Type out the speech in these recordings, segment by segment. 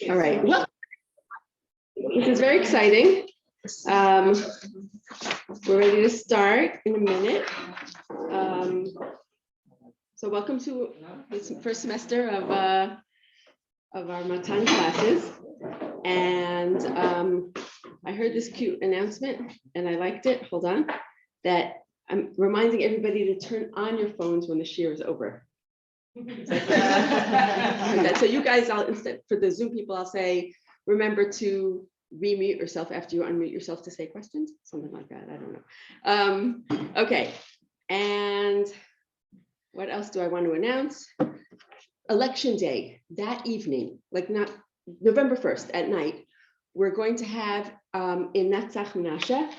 All right. Well, this is very exciting. We're ready to start in a minute. So welcome to this first semester of our Matan classes. And I heard this cute announcement and I liked it. Hold on. That I'm reminding everybody to turn on your phones when the shiur is over. So you guys, instead for the Zoom people, I'll say, remember to remute yourself after you unmute yourself to say questions, something like that. I don't know. Okay, and what else do I want to announce? Election day, that evening, like not November 1st at night, we're going to have in Natzach Menashe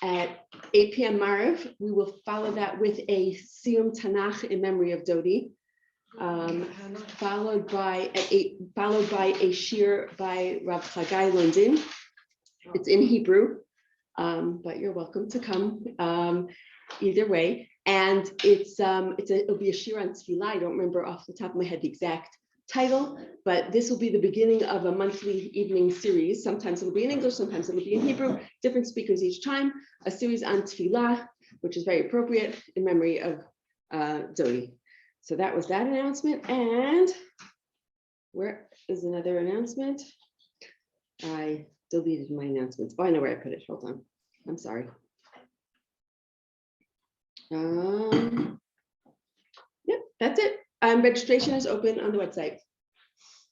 at 8 p.m. Mariv. We will follow that with a Siyum Tanakh in memory of Dodi. Followed by a shiur by Rav Chagai London. It's in Hebrew, but you're welcome to come either way. And it'll be a shiur on tefillah. I don't remember off the top of my head the exact title, but this will be the beginning of a monthly evening series. Sometimes it'll be in English, sometimes it'll be in Hebrew, different speakers each time. A series on tefillah, which is very appropriate in memory of Dodi. So that was that announcement. And where is another announcement? I deleted my announcements. Oh, I know where I put it. Hold on. I'm sorry. Yep, that's it. Registration is open on the website.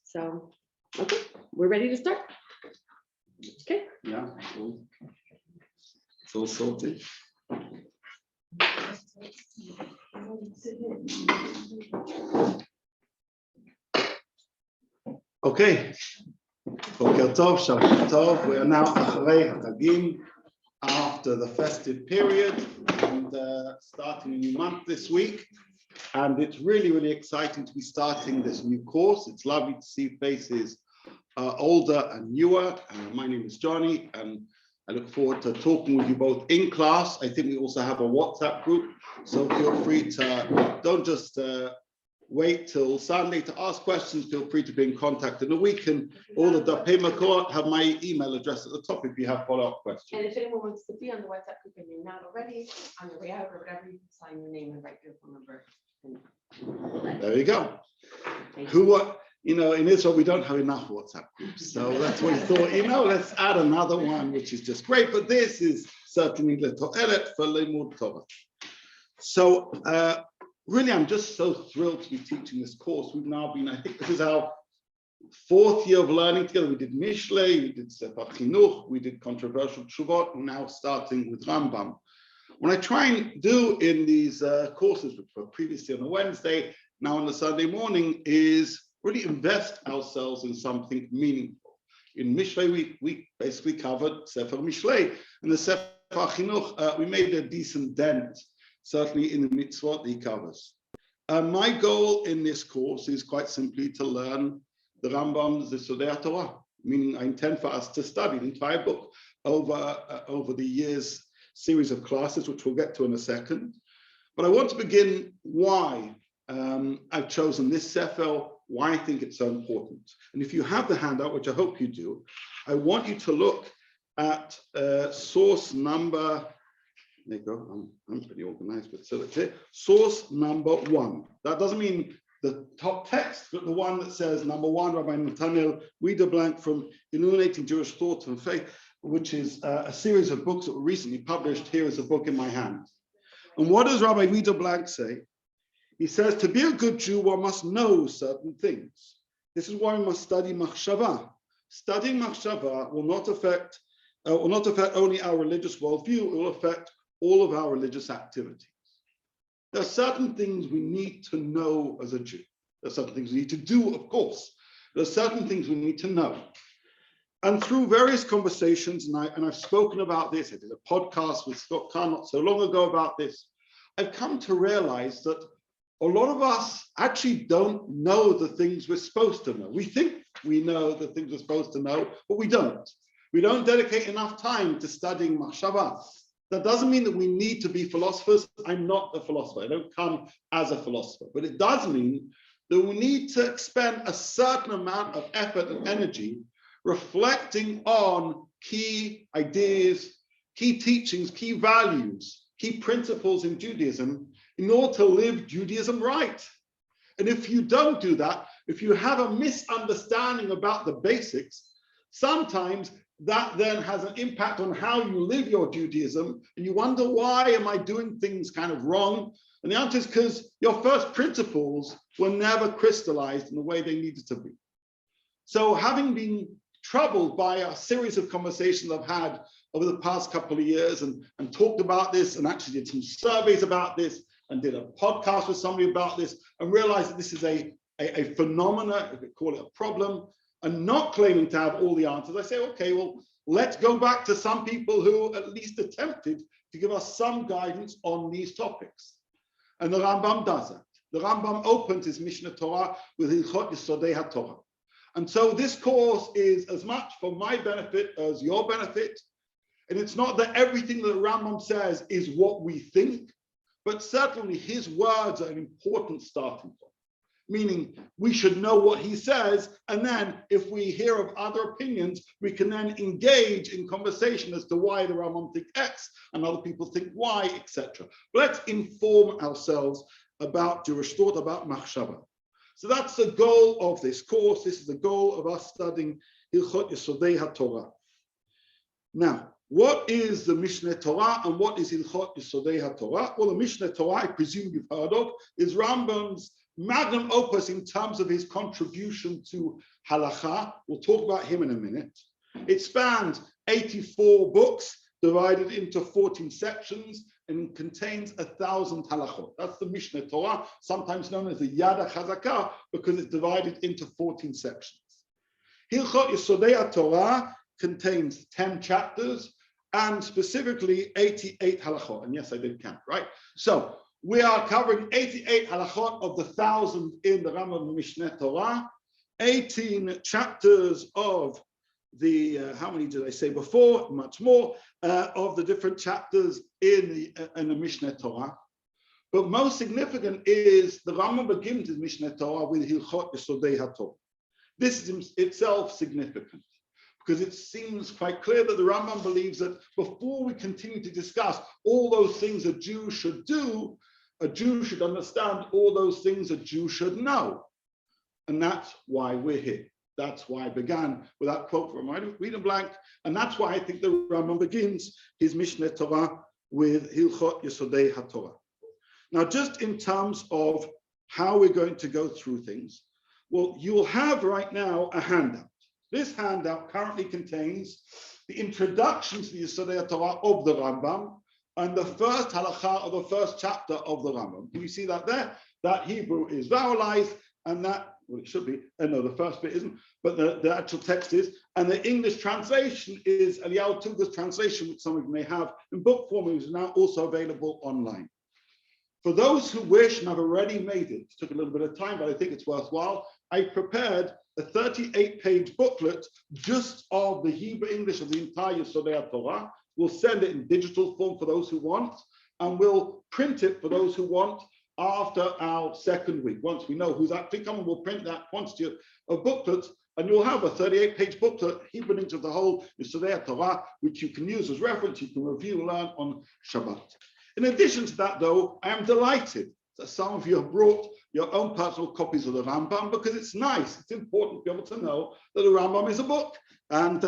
So, okay, we're ready to start. Okay. Yeah, it's all sorted. Okay. Boker Tov, Shabbat Tov. We are now Acharei Chagim, after the festive period, and starting a new month this week. And it's really, really exciting to be starting this new course. It's lovely to see faces older and newer. My name is Johnny, and I look forward to talking with you both in class. I think we also have a WhatsApp group, so feel free to, don't just wait till Sunday to ask questions. Feel free to be in contact in the week, and all the Dapei Makor have my email address at the top if you have follow-up questions. And if anyone wants to be on the WhatsApp group and you're not already, on your way out or whatever, you can sign your name and write your phone number. There you go. In Israel, we don't have enough WhatsApp groups. So that's what we thought, let's add another one, which is just great. But this is certainly Leto'elet for Limud Torah. So really, I'm just so thrilled to be teaching this course. We've now been, I think this is our 4th year of learning together. We did Mishlei, we did Sefer Chinuch, we did controversial Tshuvot, and now starting with Rambam. What I try and do in these courses, which were previously on a Wednesday, now on a Sunday morning, is really invest ourselves in something meaningful. In Mishlei, we basically covered Sefer Mishlei, and the Sefer Chinuch, we made a decent dent, certainly in the mitzvot he covers. My goal in this course is quite simply to learn the Rambam's Yesodei HaTorah, meaning I intend for us to study the entire book over the years, series of classes, which we'll get to in a second. But I want to begin why I've chosen this Sefer, why I think it's so important. And if you have the handout, which I hope you do, I want you to look at source number, there you go, I'm pretty organized, but so that's it. Source number 1. That doesn't mean the top text, but the one that says number 1, Rabbi Nathaniel Wiedeblank from Illuminating Jewish Thought and Faith, which is a series of books that were recently published. Here is a book in my hand. And what does Rabbi Wiedeblank say? He says, to be a good Jew, one must know certain things. This is why we must study Machshava. Studying Machshava will not affect only our religious worldview, it will affect all of our religious activities. There are certain things we need to know as a Jew. There are certain things we need to do, of course. There are certain things we need to know. And through various conversations, and I've spoken about this, I did a podcast with Scott Kahn not so long ago about this, I've come to realize that a lot of us actually don't know the things we're supposed to know. We think we know the things we're supposed to know, but we don't. We don't dedicate enough time to studying Machshava. That doesn't mean that we need to be philosophers. I'm not a philosopher. I don't come as a philosopher, but it does mean that we need to expend a certain amount of effort and energy reflecting on key ideas, key teachings, key values, key principles in Judaism in order to live Judaism right. And if you don't do that, if you have a misunderstanding about the basics, sometimes that then has an impact on how you live your Judaism, and you wonder, why am I doing things kind of wrong? And the answer is because your first principles were never crystallized in the way they needed to be. So having been troubled by a series of conversations I've had over the past couple of years and talked about this and actually did some surveys about this and did a podcast with somebody about this and realized that this is a phenomena, if we call it a problem, and not claiming to have all the answers, I say, okay, well, let's go back to some people who at least attempted to give us some guidance on these topics. And the Rambam does that. The Rambam opens his Mishneh Torah with Hilchot Yesodei HaTorah. And so this course is as much for my benefit as your benefit. And it's not that everything that the Rambam says is what we think, but certainly his words are an important starting point. Meaning we should know what he says, and then if we hear of other opinions, we can then engage in conversation as to why the Rambam think X and other people think Y, etc. Let's inform ourselves about Jewish thought, about Machshava. So that's the goal of this course. This is the goal of us studying Hilchot Yesodei HaTorah. Now, what is the Mishneh Torah and what is Hilchot Yesodei HaTorah? Well, the Mishneh Torah, I presume you've heard of, is Rambam's magnum opus in terms of his contribution to halacha. We'll talk about him in a minute. It spans 84 books divided into 14 sections and contains 1,000 halachot. That's the Mishneh Torah, sometimes known as the Yad HaChazakah, because it's divided into 14 sections. Hilchot Yesodei HaTorah contains 10 chapters and specifically 88 halachot. And yes, I did count, right? So we are covering 88 halachot of the 1,000 in the Rambam Mishneh Torah, 18 chapters of the, how many did I say before? Much more, of the different chapters in the Mishneh Torah. But most significant is the Rambam begins his Mishneh Torah with Hilchot Yesodei HaTorah. This is itself significant, because it seems quite clear that the Rambam believes that before we continue to discuss all those things a Jew should do, a Jew should understand all those things a Jew should know. And that's why we're here. That's why I began with that quote from Reading Blank. And that's why I think the Rambam begins his Mishneh Torah with Hilchot Yesodei HaTorah. Now, just in terms of how we're going to go through things, well, you'll have right now a handout. This handout currently contains the introduction to the Yesodei HaTorah of the Rambam and the first halakha of the first chapter of the Rambam. Can you see that there? That Hebrew is vowelized, and that, well, it should be, no, the first bit isn't, but the actual text is, and the English translation is Eliyahu Tuga's translation, which some of you may have in book form, which is now also available online. For those who wish and have already made it took a little bit of time, but I think it's worthwhile, I prepared a 38-page booklet just of the Hebrew English of the entire Yesodei Torah. We'll send it in digital form for those who want, and we'll print it for those who want after our second week. Once we know who's actually coming, we'll print that quantity of booklets, and you'll have a 38-page booklet, Hebrew English of the whole Yesodei Torah, which you can use as reference, you can review, learn on Shabbat. In addition to that, though, I am delighted that some of you have brought your own personal copies of the Rambam, because it's nice, it's important to be able to know that the Rambam is a book. And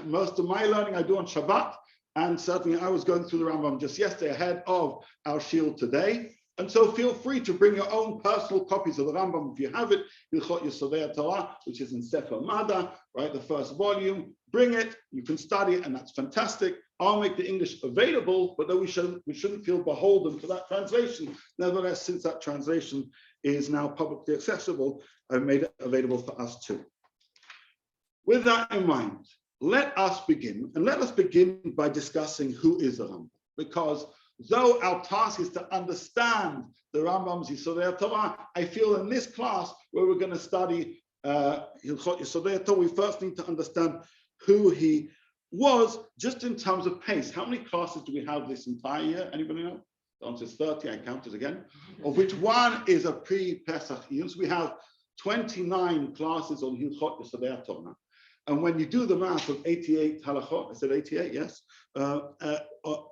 most of my learning I do on Shabbat, and certainly I was going through the Rambam just yesterday ahead of our shield today. And so feel free to bring your own personal copies of the Rambam if you have it, Hilchot Yesodei Torah, which is in Sefer Mada, right, the first volume. Bring it, you can study it, and that's fantastic. I'll make the English available, but though we shouldn't feel beholden to that translation. Nevertheless, since that translation is now publicly accessible, I've made it available for us too. With that in mind, let us begin, and let us begin by discussing who is the Rambam, because though our task is to understand the Rambam's Yesodei Torah, I feel in this class where we're going to study Hilchot Yesodei Torah, we first need to understand who he was, just in terms of pace. How many classes do we have this entire year? Anybody know? The answer is 30, I counted again, of which one is a pre-Pesach Iyun. So we have 29 classes on Hilchot Yesodei HaTorah. And when you do the math of 88 halachot, I said 88, yes.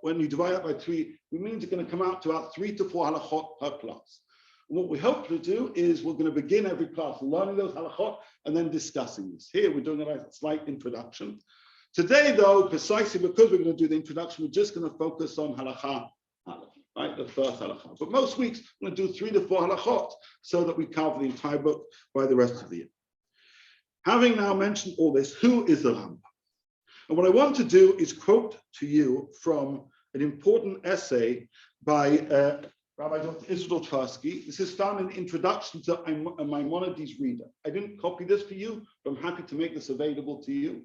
When you divide it by 3, it means it's going to come out to about 3 to 4 halachot per class. And what we hope to do is we're going to begin every class learning those halachot and then discussing this. Here we're doing a slight introduction. Today, though, precisely because we're going to do the introduction, we're just going to focus on halakha, right, the first halakha. But most weeks we're going to do 3 to 4 halachot so that we cover the entire book by the rest of the year. Having now mentioned all this, who is the Rambam? And what I want to do is quote to you from an important essay by Rabbi Dr. Israel Tversky. This is found in the introduction to a Maimonides reader. I didn't copy this for you, but I'm happy to make this available to you.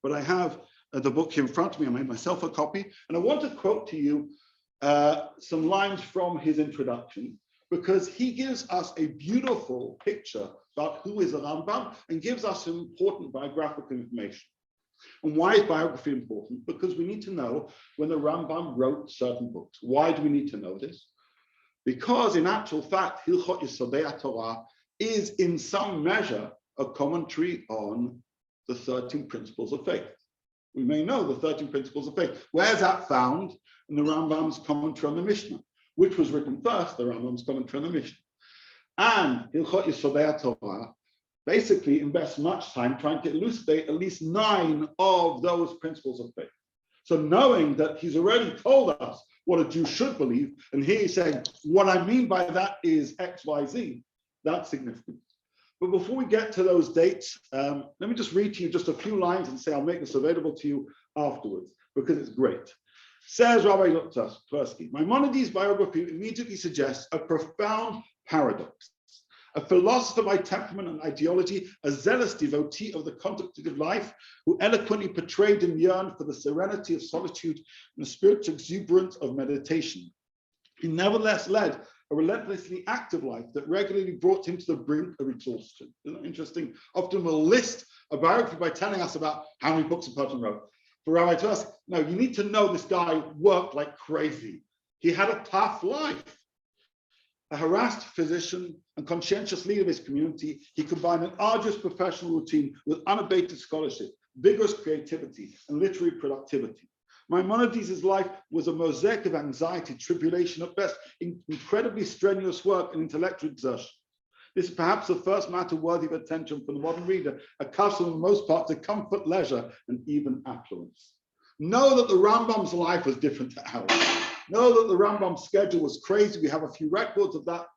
But I have the book here in front of me. I made myself a copy. And I want to quote to you some lines from his introduction, because he gives us a beautiful picture about who is the Rambam and gives us some important biographical information. And why is biography important? Because we need to know when the Rambam wrote certain books. Why do we need to know this? Because in actual fact, Hilchot Yesodei HaTorah is in some measure a commentary on the 13 principles of faith. We may know the 13 principles of faith. Where is that found? In the Rambam's commentary on the Mishnah, which was written first, the Rambam's commentary on the Mishnah. And Hilchot Yesodei HaTorah basically invests much time trying to elucidate at least 9 of those principles of faith. So knowing that he's already told us what a Jew should believe, and here he's saying, what I mean by that is X, Y, Z, that's significant. But before we get to those dates, let me just read to you just a few lines and say I'll make this available to you afterwards, because it's great. Says Rabbi Tversky, Maimonides' biography immediately suggests a profound paradox. A philosopher by temperament and ideology, a zealous devotee of the contemplative life, who eloquently portrayed and yearned for the serenity of solitude and the spiritual exuberance of meditation. He nevertheless led a relentlessly active life that regularly brought him to the brink of exhaustion. Isn't that interesting? Often we'll list a biography by telling us about how many books a person wrote. For Rabbi Tversky, no, you need to know this guy worked like crazy. He had a tough life. A harassed physician and conscientious leader of his community, he combined an arduous professional routine with unabated scholarship, vigorous creativity, and literary productivity. Maimonides' life was a mosaic of anxiety, tribulation at best, incredibly strenuous work and intellectual exertion. This is perhaps the first matter worthy of attention for the modern reader, accustomed for the most part to comfort, leisure, and even affluence. Know that the Rambam's life was different to ours. Know that the Rambam's schedule was crazy. We have a few records of that.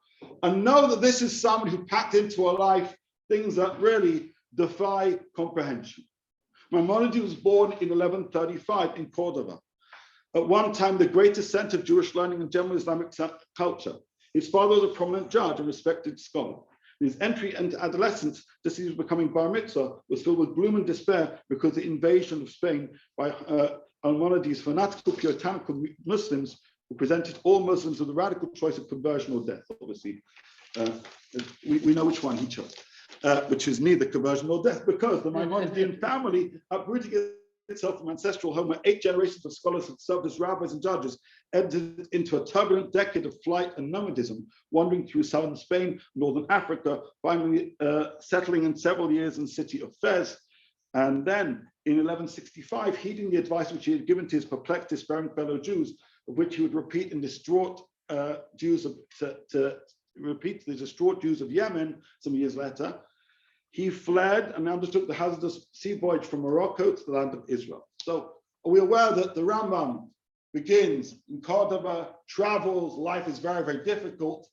And know that this is someone who packed into a life things that really defy comprehension. Maimonides was born in 1135 in Cordova, at one time the greatest center of Jewish learning and general Islamic culture. His father was a prominent judge and respected scholar. His entry into adolescence, just as he was becoming bar mitzvah, was filled with gloom and despair because of the invasion of Spain by Maimonides' fanatical puritanical Muslims who presented all Muslims with the radical choice of conversion or death. Obviously, we know which one he chose, which is neither conversion nor death, because the Maimonidean family, uprooting itself from ancestral home where 8 generations of scholars had served as rabbis and judges, entered into a turbulent decade of flight and nomadism, wandering through southern Spain, northern Africa, finally settling in several years in the city of Fez. And then in 1165, heeding the advice which he had given to his perplexed, despairing fellow Jews, of which he would repeat in distraught Jews to repeat to the distraught Jews of Yemen some years later, he fled and undertook the hazardous sea voyage from Morocco to the land of Israel. So are we aware that the Rambam begins in Cordova, travels, life is very, very difficult,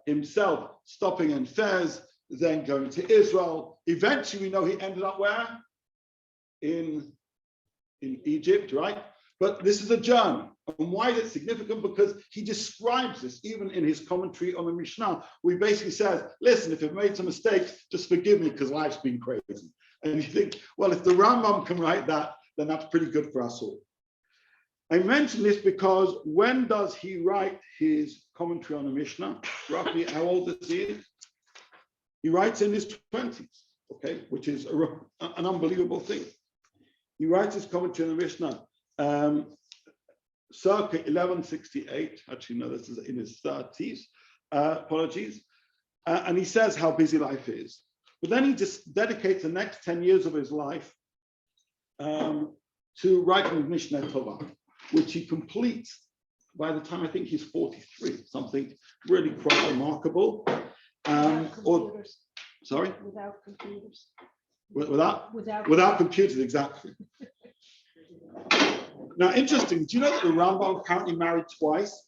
himself stopping in Fez, then going to Israel. Eventually, we know he ended up where? In Egypt, right? But this is a journey. And why is it significant? Because he describes this even in his commentary on the Mishnah, where he basically says, listen, if you've made some mistakes, just forgive me because life's been crazy. And you think, well, if the Rambam can write that, then that's pretty good for us all. I mention this because when does he write his commentary on the Mishnah? Roughly how old is he? He writes in his 20s, okay, which is an unbelievable thing. He writes his commentary on the Mishnah circa 1168. Actually, no, this is in his 30s. Apologies. And he says how busy life is. But then he just dedicates the next 10 years of his life to writing Mishneh Torah, which he completes by the time I think he's 43, something really quite remarkable. Sorry? Without computers. Without computers, exactly. Now, interesting, do you know that the Rambam apparently married twice?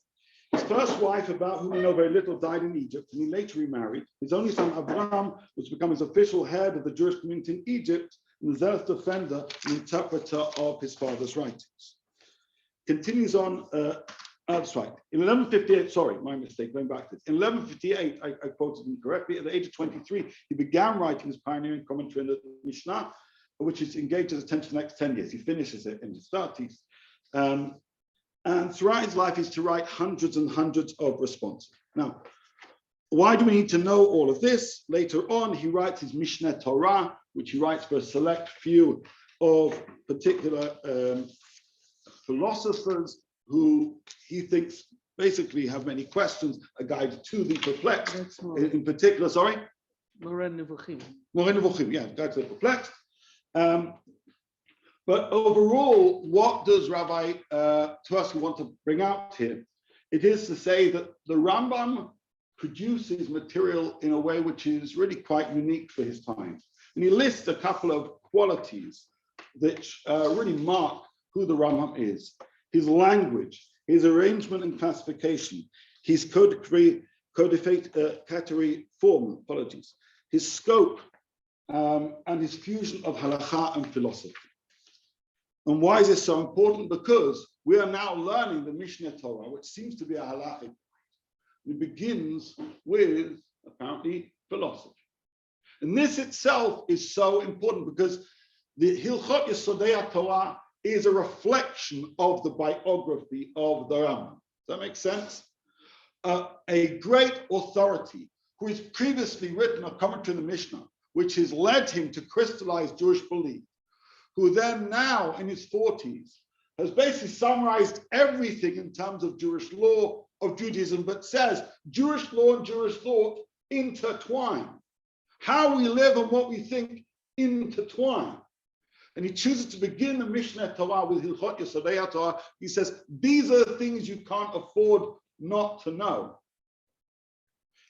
His first wife, about whom we know very little, died in Egypt, and he later remarried. His only son, Abraham, was to become his official head of the Jewish community in Egypt, and the zealous defender and interpreter of his father's writings. Continues on, that's right, in 1158, sorry, my mistake, going back to this. In 1158, I quoted him correctly, at the age of 23, he began writing his pioneering commentary on the Mishnah, which is engaged his attention the next 10 years. He finishes it in his 30s. And throughout his life, he's to write hundreds and hundreds of responses. Now, why do we need to know all of this? Later on, he writes his Mishneh Torah, which he writes for a select few of particular philosophers who he thinks basically have many questions, a guide to the perplexed. In particular, sorry? Moreh Nevuchim. Moreh Nevuchim, yeah, guide to the perplexed. But overall, what does Rabbi Tversky want to bring out here? It is to say that the Rambam produces material in a way which is really quite unique for his time. And he lists a couple of qualities which really mark who the Rambam is. His language, his arrangement and classification, his category form, his scope, and his fusion of halakha and philosophy. And why is this so important? Because we are now learning the Mishneh Torah, which seems to be a halachic. It begins with, apparently, philosophy. And this itself is so important because the Hilchot Yesodei Torah is a reflection of the biography of the Rambam. Does that make sense? A great authority who has previously written a commentary on the Mishnah, which has led him to crystallize Jewish belief, who then now in his 40s has basically summarized everything in terms of Jewish law, of Judaism, but says Jewish law and Jewish thought intertwine. How we live and what we think intertwine. And he chooses to begin the Mishneh Torah with Hilchot Yesodei Torah. He says, these are the things you can't afford not to know.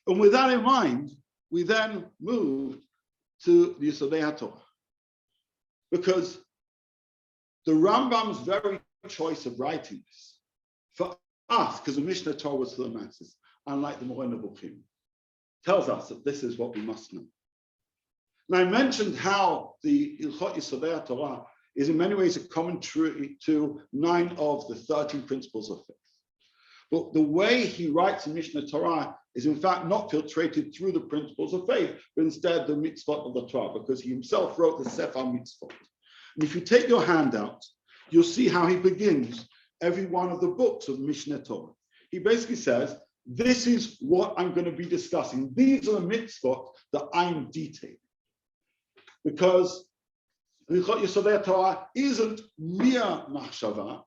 And with that in mind, we then move to the Yesodei Torah. Because the Rambam's very choice of writing this, for us, because the Mishneh Torah was for the masses, unlike the Moreh Nevuchim, tells us that this is what we must know. And I mentioned how the Hilchot Yesodei Torah is in many ways a commentary to 9 of the 13 principles of faith. But the way he writes the Mishneh Torah is in fact not filtrated through the principles of faith, but instead the mitzvot of the Torah, because he himself wrote the Sefer Mitzvot. And if you take your handout, you'll see how he begins every one of the books of Mishneh Torah. He basically says, this is what I'm going to be discussing. These are the mitzvot that I'm detailing. Because the Hilchot Yesodei Torah isn't mere machshava.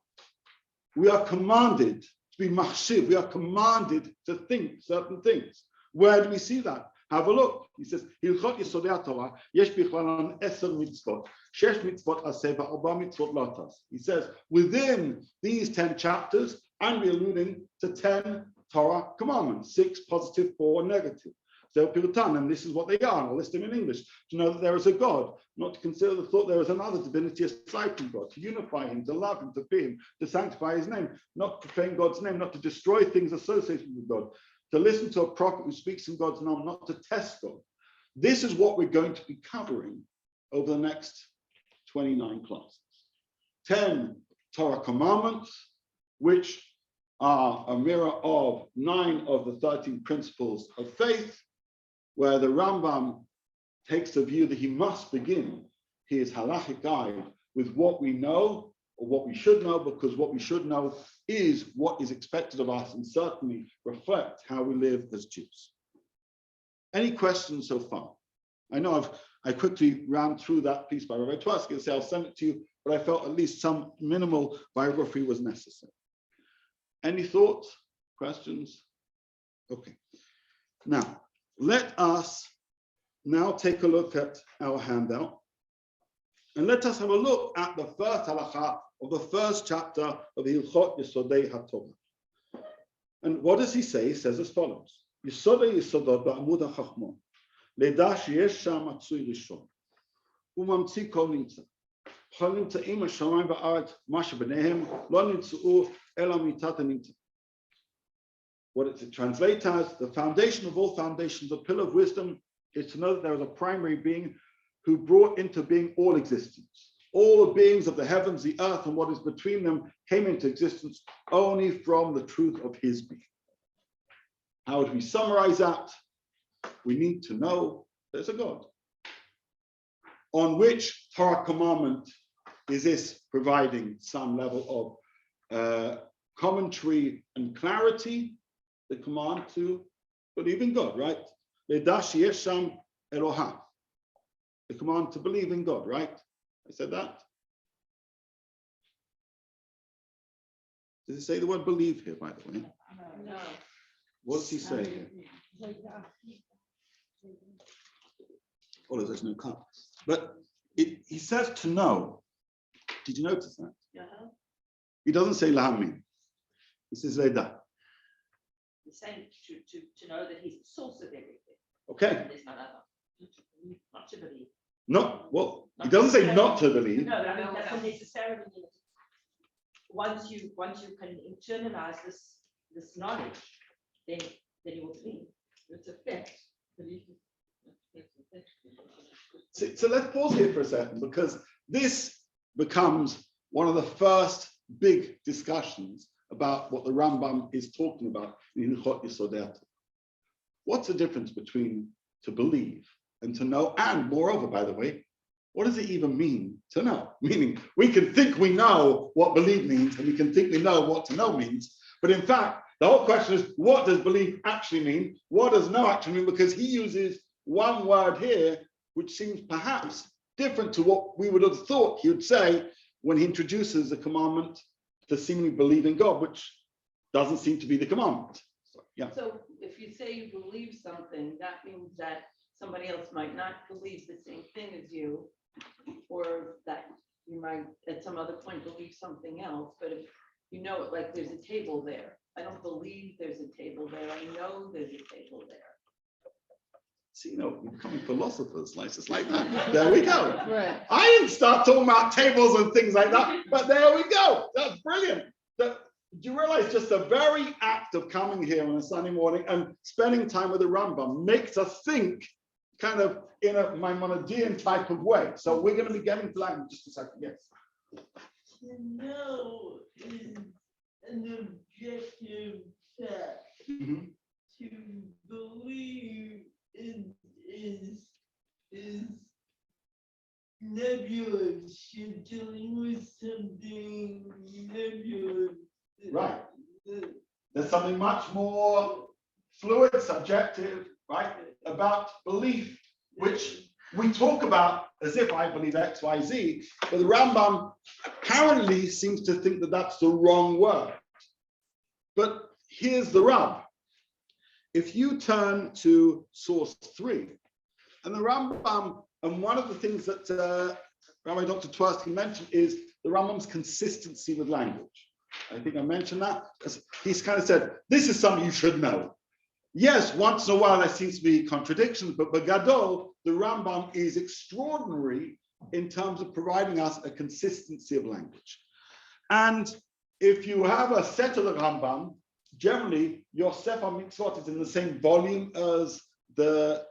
We are commanded to be machshiv. We are commanded to think certain things. Where do we see that? Have a look. He says, Hilchot Yesodei Torah, yesh bichlan 10 mitzvot, 6 mitzvot aseh, 4 mitzvot lotas. He says, within these 10 chapters, I'm alluding to 10 Torah commandments, 6 positive, 4 negative. So Pirutan, and this is what they are. I'll list them in English. To know that there is a God, not to consider the thought there is another divinity aside from God, to unify him, to love him, to fear him, to sanctify his name, not to profane God's name, not to destroy things associated with God, to listen to a prophet who speaks in God's name, not to test God. This is what we're going to be covering over the next 29 classes. 10 Torah commandments, which are a mirror of 9 of the 13 principles of faith, where the Rambam takes the view that he must begin his halachic guide with what we know or what we should know, because what we should know is what is expected of us and certainly reflect how we live as Jews. Any questions so far? I know I quickly ran through that piece by Rabbi Tversky and say I'll send it to you, but I felt at least some minimal biography was necessary. Any thoughts, questions? Okay. Now, let us now take a look at our handout. And let us have a look at the first halakha of the first chapter of Hilchot Yesodei HaTorah. And what does he say? He says as follows: Yesodei Yesodot ba'amud ha'chachmon, le'da sheyesh sham matzui rishon, u'mamtzi kol nimtza. Chol nimtza'im ha'shamayim va'aretz, ma shebenehem, lo nimtza'u ela mitat ha'nimtza. What it translates as, the foundation of all foundations, the pillar of wisdom, is to know that there is a primary being who brought into being all existence. All the beings of the heavens, the earth, and what is between them came into existence only from the truth of his being. How would we summarize that? We need to know there's a God. On which Torah commandment is this providing some level of commentary and clarity? The command to believe in God, right? Le'dash yesham Elohim. The command to believe in God, right? I said that. Does it say the word believe here, by the way? No. What does he say here? Oh, there's no cut. But he says to know. Did you notice that? Yeah. He doesn't say lahamin. He says le'da. He's saying to know that he's the source of everything. Okay. And there's none other. Not to believe. No, well, he doesn't say not to believe. No, I mean, doesn't necessarily mean it. Once you can internalize this knowledge, then you will believe. It's a fact. Belief. So let's pause here for a second, because this becomes one of the first big discussions about what the Rambam is talking about in Hilchot Yesodei. What's the difference between to believe and to know? And moreover, by the way, what does it even mean to know? Meaning, we can think we know what believe means, and we can think we know what to know means. But in fact, the whole question is, what does believe actually mean? What does know actually mean? Because he uses one word here, which seems perhaps different to what we would have thought he would say when he introduces the commandment to seemingly believe in God, which doesn't seem to be the commandment. So, yeah. So if you say you believe something, that means that somebody else might not believe the same thing as you, or that you might at some other point believe something else. But if you know it, like there's a table there. I don't believe there's a table there. I know there's a table there. See, we're becoming philosophers, like just like that. There we go. Right. I didn't start talking about tables and things like that, but there we go. That's brilliant. Do you realize just the very act of coming here on a Sunday morning and spending time with the Rambam makes us think kind of in a Maimonidean type of way. So we're going to be getting to that in just a second. Yes. To know is an objective fact. Mm-hmm. To believe is nebulous. You're dealing with something nebulous. Right. There's something much more fluid, subjective, right, about belief, which we talk about as if I believe X, Y, Z, but the Rambam apparently seems to think that that's the wrong word. But here's the rub. If you turn to source 3, and the Rambam, and one of the things that Rabbi Dr. Twersky mentioned is the Rambam's consistency with language. I think I mentioned that because he's kind of said, this is something you should know. Yes, once in a while there seems to be contradictions, but Gadol, the Rambam is extraordinary in terms of providing us a consistency of language. And if you have a set of the Rambam, generally your Sefer Mitzvot is in the same volume as the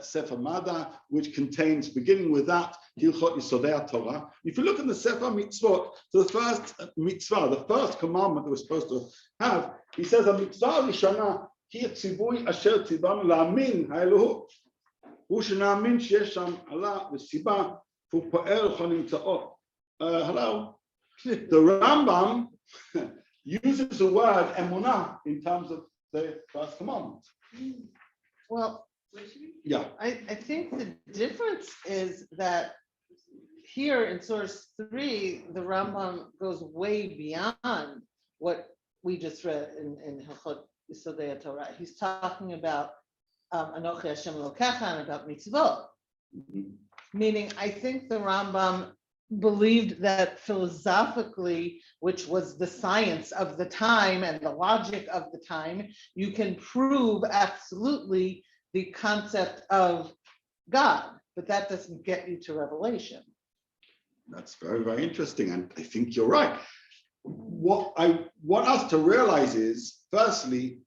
Sefer Mada, which contains, beginning with that, Hilchot Yesodei HaTorah. If you look in the Sefer Mitzvot, so the first mitzvah, the first commandment that we're supposed to have, he says, a mitzvah rishana ki tzivui asher tzivanu la'amin ha'elohut. Hu shena'amin sheyesh sham Allah v'siba hu po'el chonimtzaot. Hello? The Rambam uses the word emunah in terms of the first commandment. Well, Yeah. I think the difference is that here in source 3, the Rambam goes way beyond what we just read in Hilchot Yesodei HaTorah. He's talking about Anochi Hashem Elokecha and about mitzvot. Mhm. Meaning, I think the Rambam believed that philosophically, which was the science of the time and the logic of the time, you can prove absolutely the concept of God, but that doesn't get you to revelation. That's very, very interesting. And I think you're right. What I want us to realize is, firstly,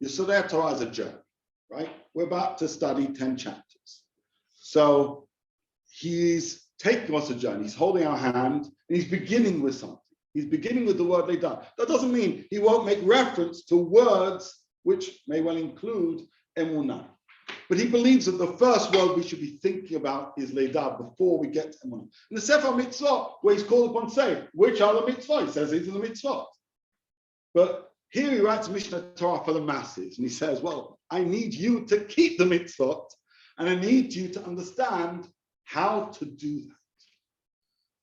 Yesodei Torah is a journey, right? We're about to study 10 chapters. So he's taking us a journey. He's holding our hand and he's beginning with something. He's beginning with the word Leidah. That doesn't mean he won't make reference to words which may well include Emunah. But he believes that the first word we should be thinking about is Leidah before we get to Emunah. In the Sefer Mitzvot, where he's called upon to say, which are the mitzvot? He says these are the mitzvot. But here he writes Mishnah Torah for the masses. And he says, well, I need you to keep the mitzvot. And I need you to understand how to do that.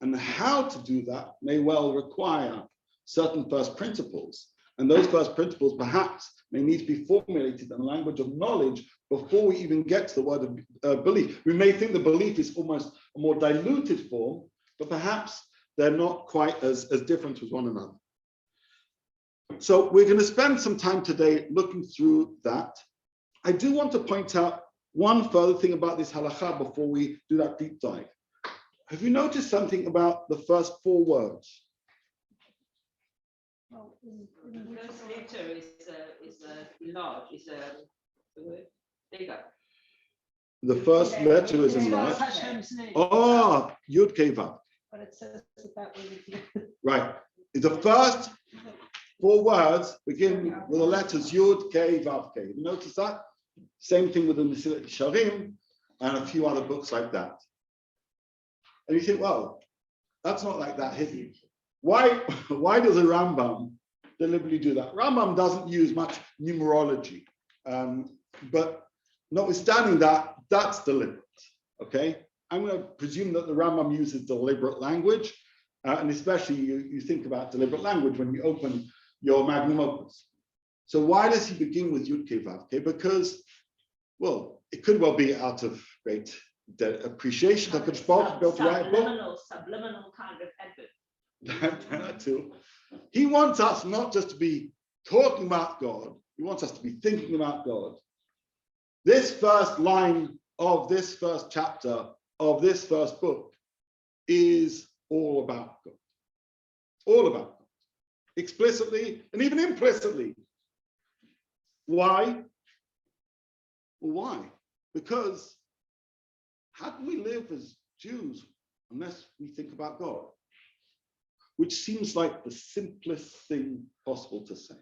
And how to do that may well require certain first principles. And those first principles perhaps may need to be formulated in the language of knowledge before we even get to the word of belief. We may think the belief is almost a more diluted form, but perhaps they're not quite as different with one another. So we're going to spend some time today looking through that. I do want to point out one further thing about this halakha before we do that deep dive. Have you noticed something about the first 4 words? The first letter is large, is the word bigger. The first letter is in large. Hashem's name. Oh, Yud Kei Vav. But it says it that way. Right. The first 4 words begin with the letters Yud Kei Vav Kei. You notice that? Same thing with the Mesilat Yesharim and a few other books like that. And you think, well, that's not like that hidden. Why does a Rambam deliberately do that? Rambam doesn't use much numerology, but notwithstanding that, that's deliberate, okay? I'm going to presume that the Rambam uses deliberate language, and especially you think about deliberate language when you open your magnum opus. So why does he begin with Yud Kei Vav Kei? Because, well, it could well be out of great appreciation of Subliminal kind of effort. that too. He wants us not just to be talking about God, he wants us to be thinking about God. This first line of this first chapter of this first book is all about God. All about God. Explicitly and even implicitly. Why? Why? Because how can we live as Jews unless we think about God? Which seems like the simplest thing possible to say.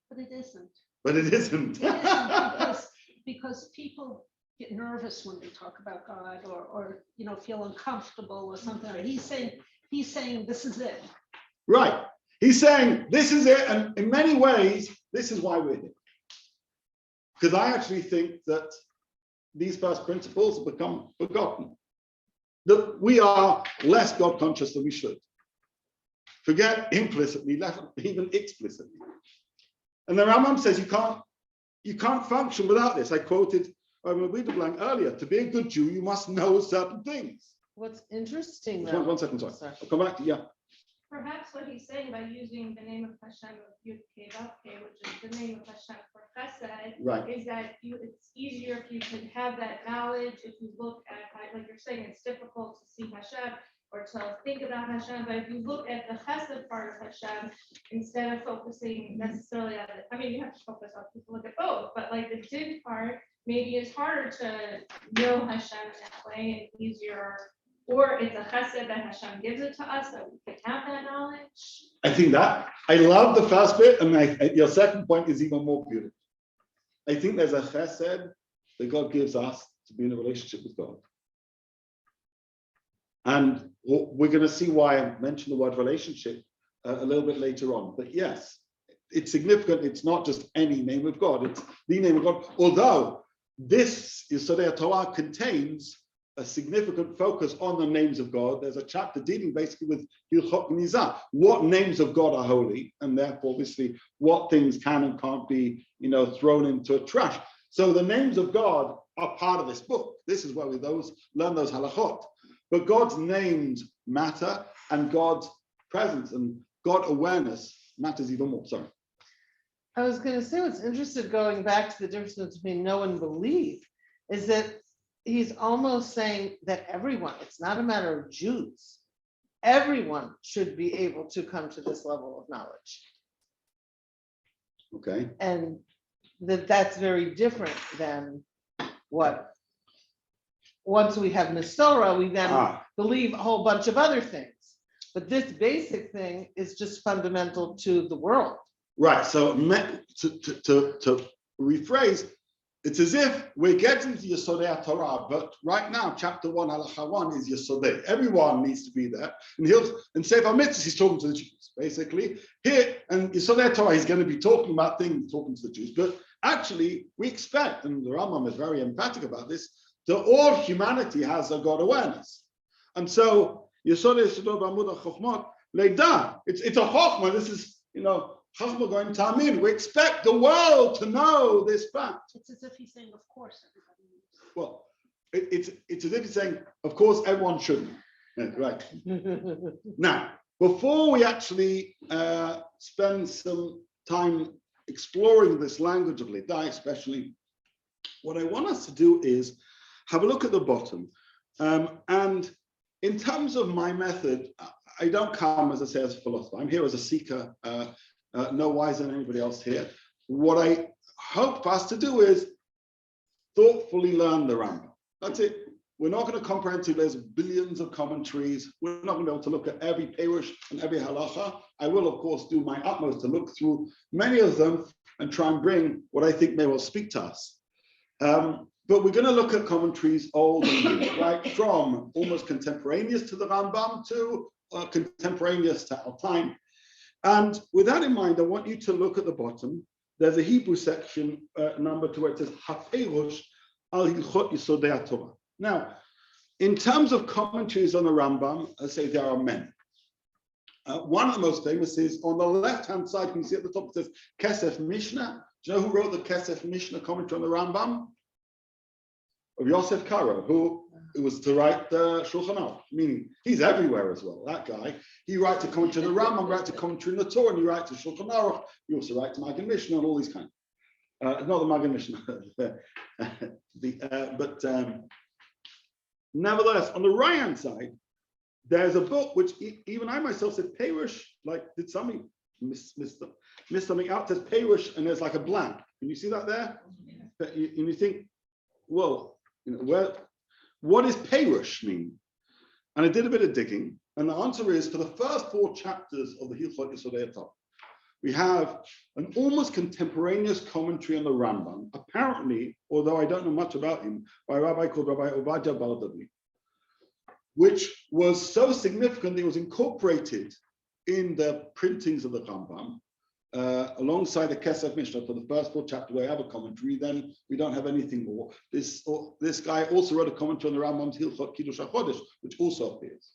But it isn't. But it isn't. It isn't because people get nervous when they talk about God or feel uncomfortable or something. He's saying this is it. Right. He's saying this is it, and in many ways, this is why we're here. Because I actually think that these first principles have become forgotten. That we are less God conscious than we should. Forget implicitly, even explicitly. And the Rambam says you can't function without this. I quoted Rabbi Blank earlier. To be a good Jew, you must know certain things. What's interesting One, though. one second, sorry. I'll come back to you. Perhaps what he's saying by using the name of Hashem of Yud Kei Vav Kei, which is the name of Hashem for Chesed, Right. is that it's easier if you can have that knowledge. If you look at, like you're saying, it's difficult to see Hashem or to think about Hashem, but if you look at the Chesed part of Hashem, instead of focusing necessarily on it, I mean, you have to focus on people look at both, but like the Din part, maybe it's harder to know Hashem in that way and easier. Or it's a chesed that Hashem gives it to us that we can have that knowledge. I think that I love the first bit, and your second point is even more beautiful. I think there's a chesed that God gives us to be in a relationship with God. And we're going to see why I mentioned the word relationship a little bit later on. But yes, it's significant. It's not just any name of God. It's the name of God. Although this Yesodei Torah contains a significant focus on the names of God. There's a chapter dealing basically with Hilchot Nizah, what names of God are holy, and therefore obviously what things can and can't be, thrown into a trash. So the names of God are part of this book. This is where we learn those halachot. But God's names matter, and God's presence and God awareness matters even more. Sorry. I was going to say what's interesting, going back to the difference between know and believe, is that he's almost saying that everyone, it's not a matter of Jews, everyone should be able to come to this level of knowledge. Okay. And that's very different than what, once we have Nesora, we then believe a whole bunch of other things. But this basic thing is just fundamental to the world. Right. So to rephrase, it's as if we're getting to Yesodei HaTorah, but right now, chapter 1, halacha 1 is Yesodei. Everyone needs to be there. And Sefer Mitzvahs, he's talking to the Jews, basically. Here, and Yesodei HaTorah, he's going to be talking about things, talking to the Jews. But actually, we expect, and the Rambam is very emphatic about this, that all humanity has a God awareness. And so, Yesodei B'amud HaChochmot, Leida, it's a Chochmah. This is, Chachma going to Amin. We expect the world to know this fact. It's as if he's saying, of course, everybody knows. Well, it's as if he's saying, of course, everyone should know. Right. Now, before we actually spend some time exploring this language of Lidai, especially, what I want us to do is have a look at the bottom. And in terms of my method, I don't come, as I say, as a philosopher. I'm here as a seeker. No wiser than anybody else here. What I hope for us to do is thoughtfully learn the Rambam. That's it. We're not going to comprehend to there's billions of commentaries. We're not going to be able to look at every perush and every halacha. I will, of course, do my utmost to look through many of them and try and bring what I think may well speak to us. But we're going to look at commentaries old and new, right? From almost contemporaneous to the Rambam to contemporaneous to our time. And with that in mind, I want you to look at the bottom. There's a Hebrew section, number 2, where it says, HaPerush al Hilchot Yesodei HaTorah. Now, in terms of commentaries on the Rambam, I say there are many. One of the most famous is on the left-hand side, you can see at the top, it says Kesef Mishnah. Do you know who wrote the Kesef Mishnah commentary on the Rambam? Of Yosef Karo, who was to write the Shulchan Aruch, meaning he's everywhere as well, that guy. He writes a commentary on the Rambam, writes a commentary on the Torah, and he writes a Shulchan Aruch. He also writes Magen Mishnah and all these kinds. Not the Magen Mishnah, but nevertheless, on the right-hand side, there's a book which even I myself said Perush, like did somebody miss something out? It says Perush, and there's like a blank. Can you see that there? Yeah. And you think, well, what does Perush mean? And I did a bit of digging, and the answer is for the first 4 chapters of the Hilchot Yesodei HaTorah, we have an almost contemporaneous commentary on the Rambam, apparently, although I don't know much about him, by a rabbi called Rabbi Ovadia Baladavi, which was so significant that it was incorporated in the printings of the Rambam, alongside the Kesef Mishnah for the first 4 chapters where I have a commentary. Then we don't have anything more. This guy also wrote a commentary on the Rambam's Hilchot Kiddush HaChodesh, which also appears.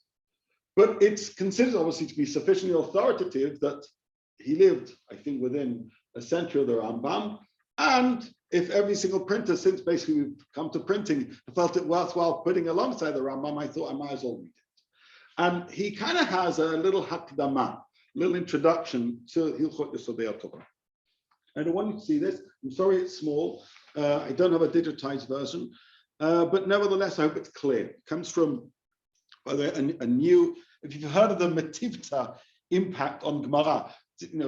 But it's considered obviously to be sufficiently authoritative that he lived, I think, within a century of the Rambam. And if every single printer since basically we've come to printing felt it worthwhile putting alongside the Rambam, I thought I might as well read it. And he kind of has a little hakdama, little introduction to Hilchot Yesodei HaTorah. I don't want you to see this. I'm sorry it's small. I don't have a digitized version, but nevertheless, I hope it's clear. It comes from, by the way, a new, if you've heard of the Metivta impact on Gemara,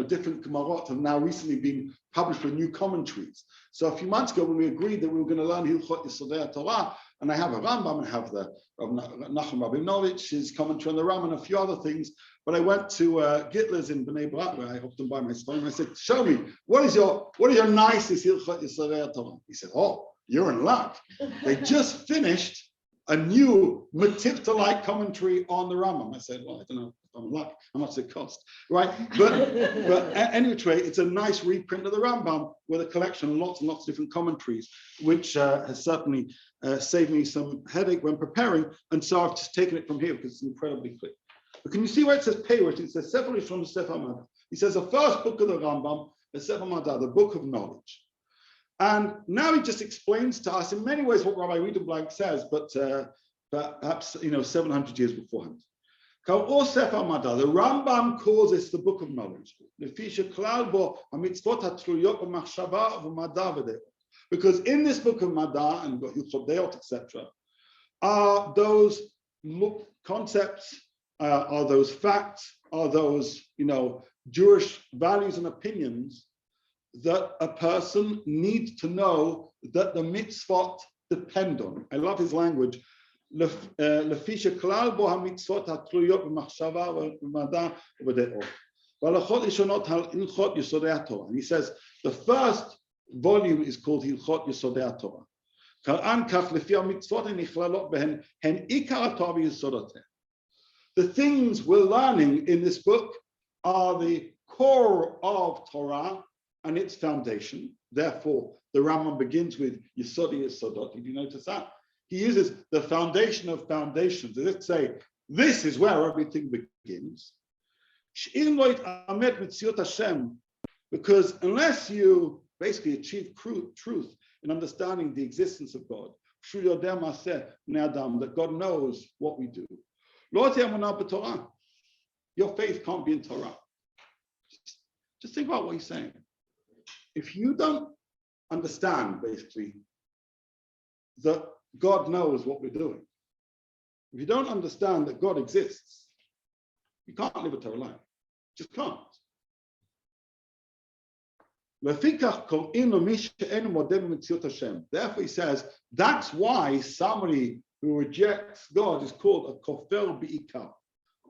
different Gemarot have now recently been published with new commentaries. So a few months ago, when we agreed that we were going to learn Hilchot Yesodei HaTorah, and I have a Rambam, I have the Nachum Rabinovich, commentary on the Rambam, and a few other things. But I went to Gitler's in Bnei Brak, where I often buy my stuff, and I said, "Show me, what is your nicest Hilchot Yesodei HaTorah?" He said, "Oh, you're in luck. They just finished a new Metivta-like commentary on the Rambam." I said, "Well, I don't know I'm like, how much it cost, right? But anyway, it's a nice reprint of the Rambam with a collection of lots and lots of different commentaries, which has certainly saved me some headache when preparing. And so I've just taken it from here because it's incredibly clear. But can you see where it says Peirush? It says Sefer from the Sefer Madar. He says the first book of the Rambam, the Sefer Madar, the book of knowledge. And now he just explains to us in many ways what Rabbi Wiedenblank says, but perhaps 700 years beforehand. Or Sefer Madar, the Rambam calls this the book of knowledge. Because in this book of Madar and Hilchot, etc., are those concepts, are those facts, are those Jewish values and opinions that a person needs to know that the mitzvot depend on. I love his language. And he says the first volume is called Hilchot Yesodei HaTorah. The things we're learning in this book are the core of Torah and its foundation. Therefore, the Rambam begins with Yesodei Yesodot. Did you notice that? He uses the foundation of foundations. Let's say this is where everything begins. Because unless you basically achieve truth in understanding the existence of God, that God knows what we do, your faith can't be in Torah. Just think about what he's saying. If you don't understand, basically, that God knows what we're doing, if you don't understand that God exists, you can't live a Torah life. Just can't. Therefore, he says, that's why somebody who rejects God is called a kofel bi'ikar.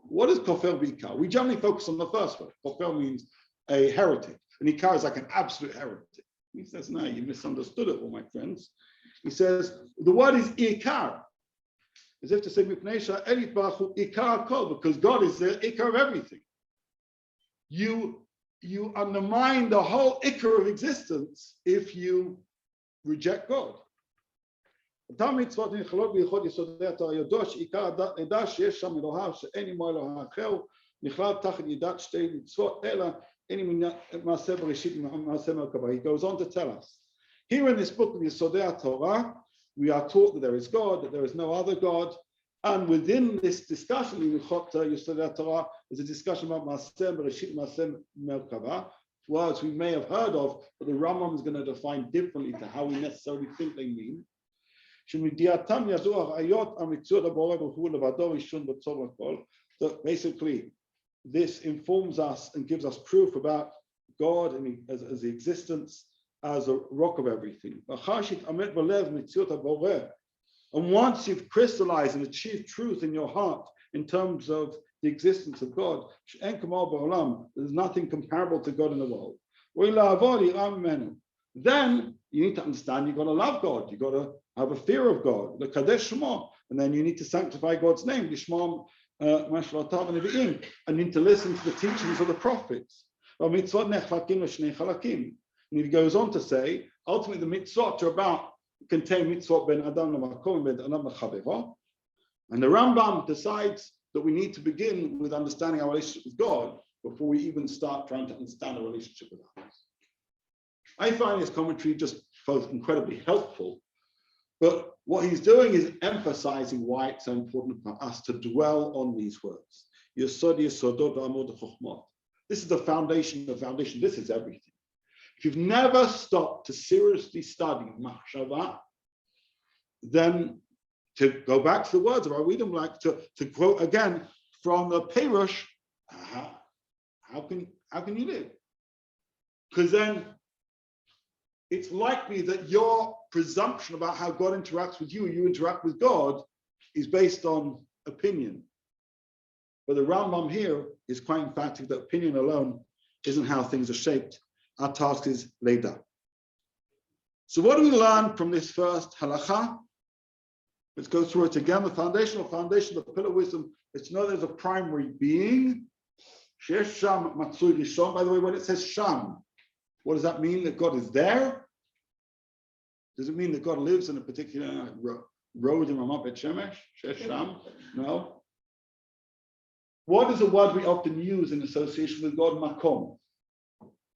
What is kofel bi'ikar? We generally focus on the first word. Kofel means a heretic. And ikar is like an absolute heretic. He says, no, you misunderstood it, all my friends. He says, the word is ikar. As if to say, because God is the ikar of everything. You undermine the whole ikar of existence if you reject God. He goes on to tell us, here in this book of Yesodei Torah, we are taught that there is God, that there is no other God. And within this discussion in Hilchot Yesodei Torah is a discussion about Maaseh Bereshit, Maaseh Merkava, words we may have heard of, but the Rambam is going to define differently to how we necessarily think they mean. That basically this informs us and gives us proof about God and as the existence as a rock of everything. And once you've crystallized and achieved truth in your heart in terms of the existence of God, there's nothing comparable to God in the world. Then you need to understand you've got to love God, you've got to have a fear of God, and then you need to sanctify God's name, and need to listen to the teachings of the prophets. And he goes on to say, ultimately the mitzvot are contain mitzvot ben adam lamakom ben adam lechavero. And the Rambam decides that we need to begin with understanding our relationship with God before we even start trying to understand our relationship with others. I find this commentary just both incredibly helpful, but what he's doing is emphasizing why it's so important for us to dwell on these words. Yesodei Yesodot v'amod chokhmot. This is the foundation of foundation. This is everything. If you've never stopped to seriously study machshava, then to go back to the words of our Wiedem, like to quote again from the Peirush, how can you live? Because then it's likely that your presumption about how God interacts with you interact with God, is based on opinion. But the Rambam here is quite emphatic that opinion alone isn't how things are shaped. Our task is laid out. So what do we learn from this first halacha? Let's go through it again. The foundation, the pillar of wisdom, It's know there's a primary being. Shesh Sham Matsui Rishon. By the way, when it says Sham, what does that mean? That God is there? Does it mean that God lives in a particular road in Ramat Bet Shemesh? Shesh Sham? No. What is a word we often use in association with God? Makom.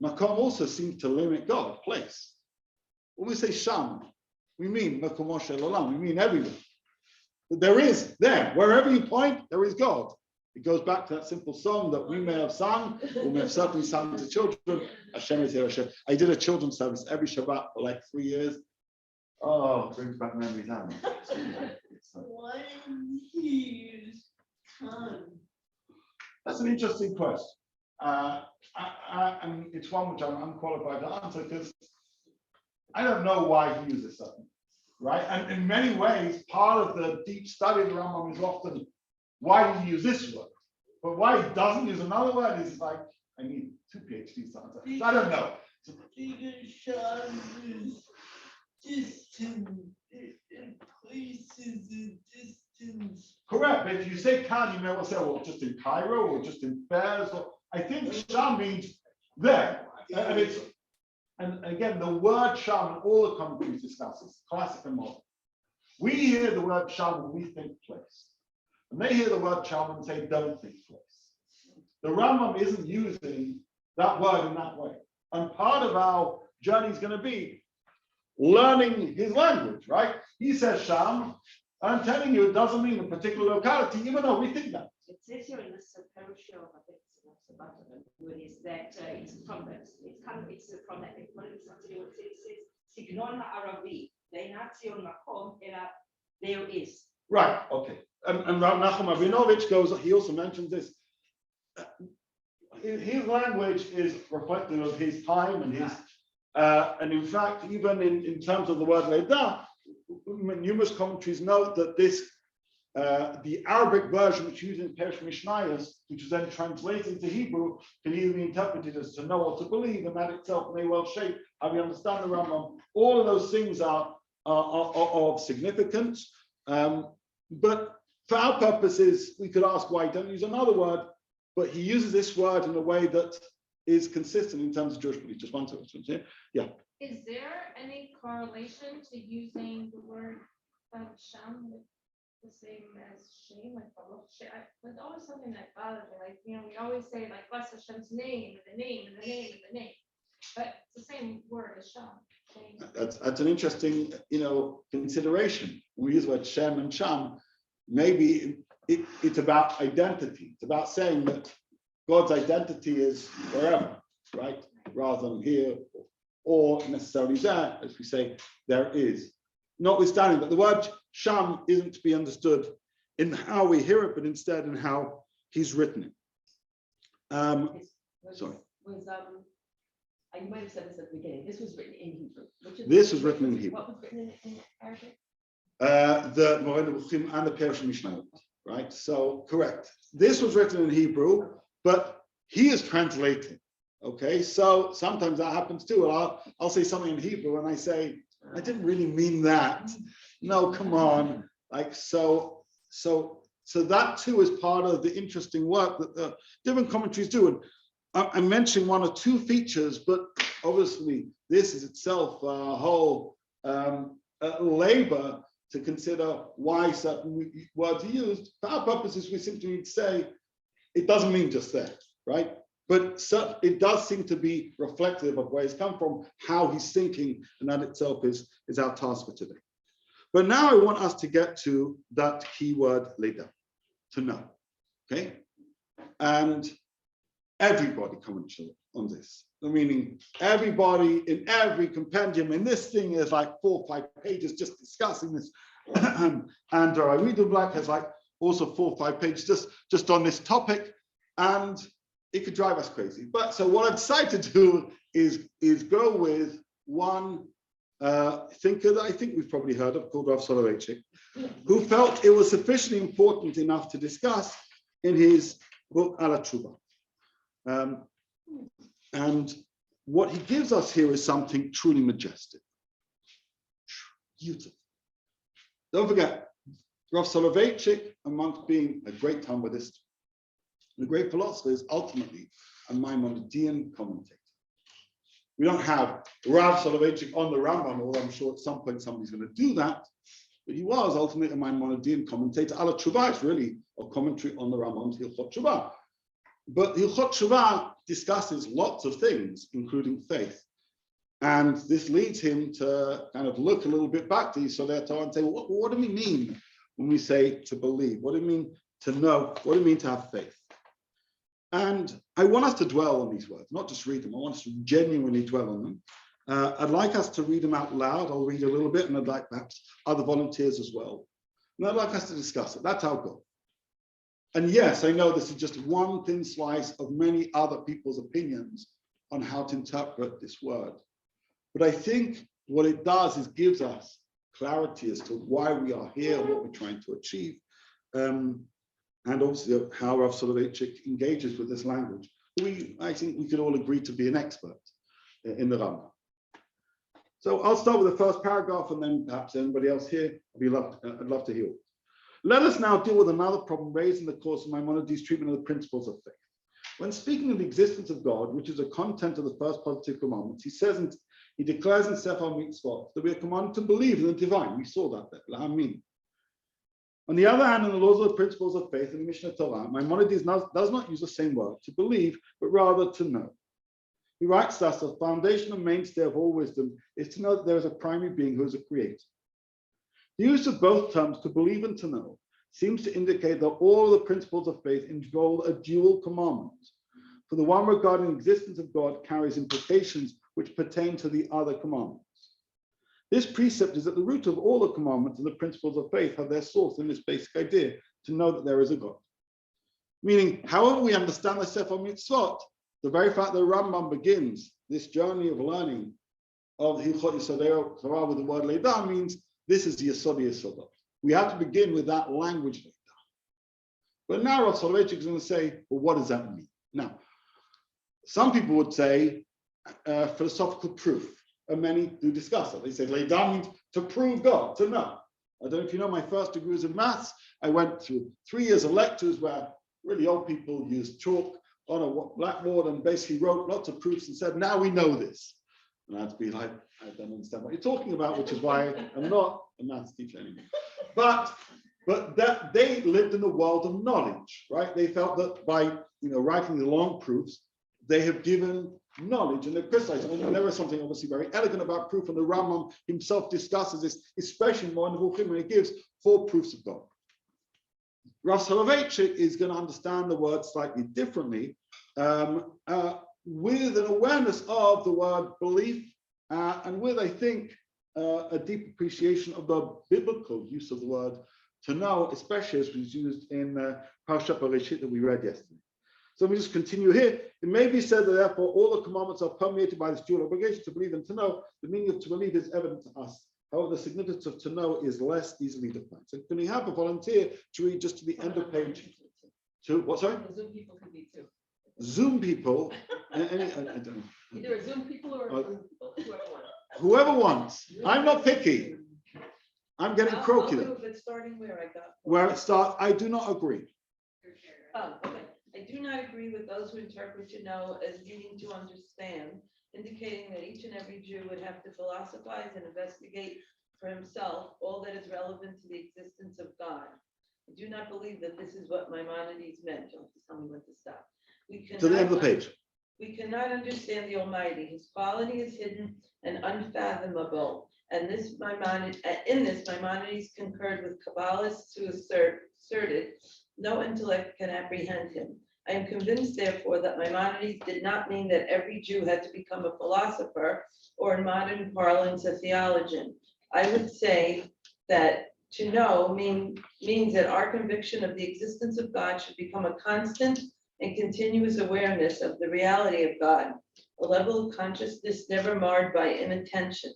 Makom also seems to limit God, place. When we say Sham, we mean Makom Shel Olam, we mean everywhere. But there is there, wherever you point, there is God. It goes back to that simple song that we may have sung, or may have certainly sung to children. Hashem is here, Hashem. I did a children's service every Shabbat for like 3 years. Oh, it brings back memories. Why he's come? That's an interesting question. And it's one which I'm unqualified to answer because I don't know why he uses something, right? And in many ways, part of the deep study of the Rambam is often why did he use this word? But why he doesn't use another word is like, I need 2 PhDs to answer. So I don't know. Because Sham is distant, it places a distance. Correct, but if you say Khan, you may well say, well, just in Cairo or just in Fez. Or I think Sham means there. And it's, and again, the word Sham in all the commentaries discusses, classic and modern. We hear the word Sham when we think place. And they hear the word Sham and say, don't think place. The Rambam isn't using that word in that way. And part of our journey is going to be learning his language, right? He says Sham. I'm telling you, it doesn't mean a particular locality, even though we think that. It says here in this parasha, I think it's about word is that it's from that, it's kind of, it's from that, what it says, Signon Arabi, they not see on Makom, there is. Right, okay. And Rav Nachum Abinovich goes, he also mentions this. His language is reflective of his time and his, and in fact, even in terms of the word Leda, numerous commentaries note that this, the Arabic version which used in Perush Mishnayos, which is then translated into Hebrew, can either be interpreted as to know or to believe, and that itself may well shape how we understand the Rambam. All of those things are of significance. But for our purposes, we could ask why he don't use another word, but he uses this word in a way that is consistent in terms of Jewish belief. Just one second. Yeah. Is there any correlation to using the word Sham with the same as shame? Like, there's always something that bothers me. Like, you know, we always say, like, bless Hashem's name, and the name, and the name, and the name. But it's the same word as Sham. That's an interesting, consideration. When we use the word Shem and Sham, maybe it's about identity. It's about saying that God's identity is wherever, right? Rather than here or necessarily there, as we say, there is. Notwithstanding that the word Sham isn't to be understood in how we hear it, but instead in how he's written it. Sorry. You might have said this at the beginning. This was written in Hebrew. This was written in Hebrew. What was written in Arabic? The Moreh Nevuchim and the Perush Mishnayot, right? So correct. This was written in Hebrew, but he is translating. Okay, so sometimes that happens too. I'll say something in Hebrew and I say, I didn't really mean that. No, come on. Like so that too is part of the interesting work that the different commentaries do. And I'm mentioning 1 or 2 features, but obviously this is itself a whole labor to consider why certain words are used. For our purposes, we simply need to say it doesn't mean just that, right? But it does seem to be reflective of where he's come from, how he's thinking, and that itself is our task for today. But now I want us to get to that keyword later, to know, okay? And everybody comments on this, meaning everybody in every compendium, and this thing is like 4 or 5 pages just discussing this. And Reader Black has like also 4 or 5 pages just on this topic, and it could drive us crazy. But so what I've decided to do is go with one thinker that I think we've probably heard of, called Rav Soloveitchik, who felt it was sufficiently important enough to discuss in his book Ala Tshuva. And what he gives us here is something truly majestic, beautiful. Don't forget, Rav Soloveitchik, amongst being a great Talmudist, and a great philosopher, is ultimately a Maimonidean commentator. We don't have Rav Soloveitchik on the Rambam, although I'm sure at some point somebody's going to do that. But he was ultimately a Maimonidean commentator. Ala Tshuva is really a commentary on the Rambam's Hilchot Tshuva. But Hilchot Tshuva discusses lots of things, including faith. And this leads him to kind of look a little bit back to Yesodei Torah and say, well, what do we mean when we say to believe? What do we mean to know? What do we mean to have faith? And I want us to dwell on these words, not just read them. I want us to genuinely dwell on them. I'd like us to read them out loud. I'll read a little bit, and I'd like perhaps other volunteers as well. And I'd like us to discuss it. That's our goal. And yes, I know this is just one thin slice of many other people's opinions on how to interpret this word. But I think what it does is gives us clarity as to why we are here, what we're trying to achieve, and also how Rav Soloveitchik engages with this language. I think we could all agree to be an expert in the Rambam. So I'll start with the first paragraph, and then perhaps anybody else here, I'd love to hear. Let us now deal with another problem raised in the course of Maimonides' treatment of the principles of faith. When speaking of the existence of God, which is the content of the first positive commandments, he declares in Sefer Mitzvot that we are commanded to believe in the divine. We saw that there. Amen. On the other hand, in the laws of the principles of faith in the Mishnah Torah, Maimonides does not use the same word, to believe, but rather to know. He writes thus, the foundation and mainstay of all wisdom is to know that there is a primary being who is a creator. The use of both terms, to believe and to know, seems to indicate that all the principles of faith involve a dual commandment. For the one regarding the existence of God carries implications which pertain to the other commandments. This precept is at the root of all the commandments, and the principles of faith have their source in this basic idea, to know that there is a God. Meaning, however we understand the Sefer Mitzvot, the very fact that Rambam begins this journey of learning of Hilchot Yesodei Torah with the word Leidah means this is the Yesodei Yesodot. We have to begin with that language Leidah. But now Rav Soloveitchik is going to say, well, what does that mean? Now, some people would say philosophical proof, and many do discuss it. They say Leidah means to prove God, to know. I don't know if you know, my first degree was in maths. I went through 3 years of lectures where really old people used chalk on a blackboard and basically wrote lots of proofs and said, now we know this. And I'd be like, I don't understand what you're talking about, which is why I'm not a maths teacher anymore. But that they lived in the world of knowledge, right? They felt that by writing the long proofs, they have given knowledge, and they're criticized. And there is something obviously very elegant about proof, and the Rambam himself discusses this, especially in Moed Nevuchim, when he gives 4 proofs of God. Rav Soloveitchik is going to understand the word slightly differently, with an awareness of the word belief, and with, I think, a deep appreciation of the biblical use of the word to know, especially as was used in Parashat Bereshit that we read yesterday. So let me just continue here. It may be said that therefore all the commandments are permeated by this dual obligation to believe and to know. The meaning of to believe is evident to us. However, the significance of to know is less easily defined. So can we have a volunteer to read just to the end of page 2? What, sorry? Zoom people can be too. Zoom people. I don't know. Either a Zoom people or a Zoom people, whoever wants. Whoever wants. I'm not picky. I'm getting croaky. I'll do it, starting where I got. Where it starts, I do not agree. Oh, okay. I do not agree with those who interpret to know as meaning to understand, indicating that each and every Jew would have to philosophize and investigate for himself all that is relevant to the existence of God. I do not believe that this is what Maimonides meant. You'll have to tell me when to stop. To the end of the page. We cannot understand the Almighty. His quality is hidden and unfathomable. And in this, Maimonides concurred with Kabbalists who asserted no intellect can apprehend him. I am convinced, therefore, that Maimonides did not mean that every Jew had to become a philosopher, or in modern parlance, a theologian. I would say that to know means that our conviction of the existence of God should become a constant and continuous awareness of the reality of God, a level of consciousness never marred by inattention.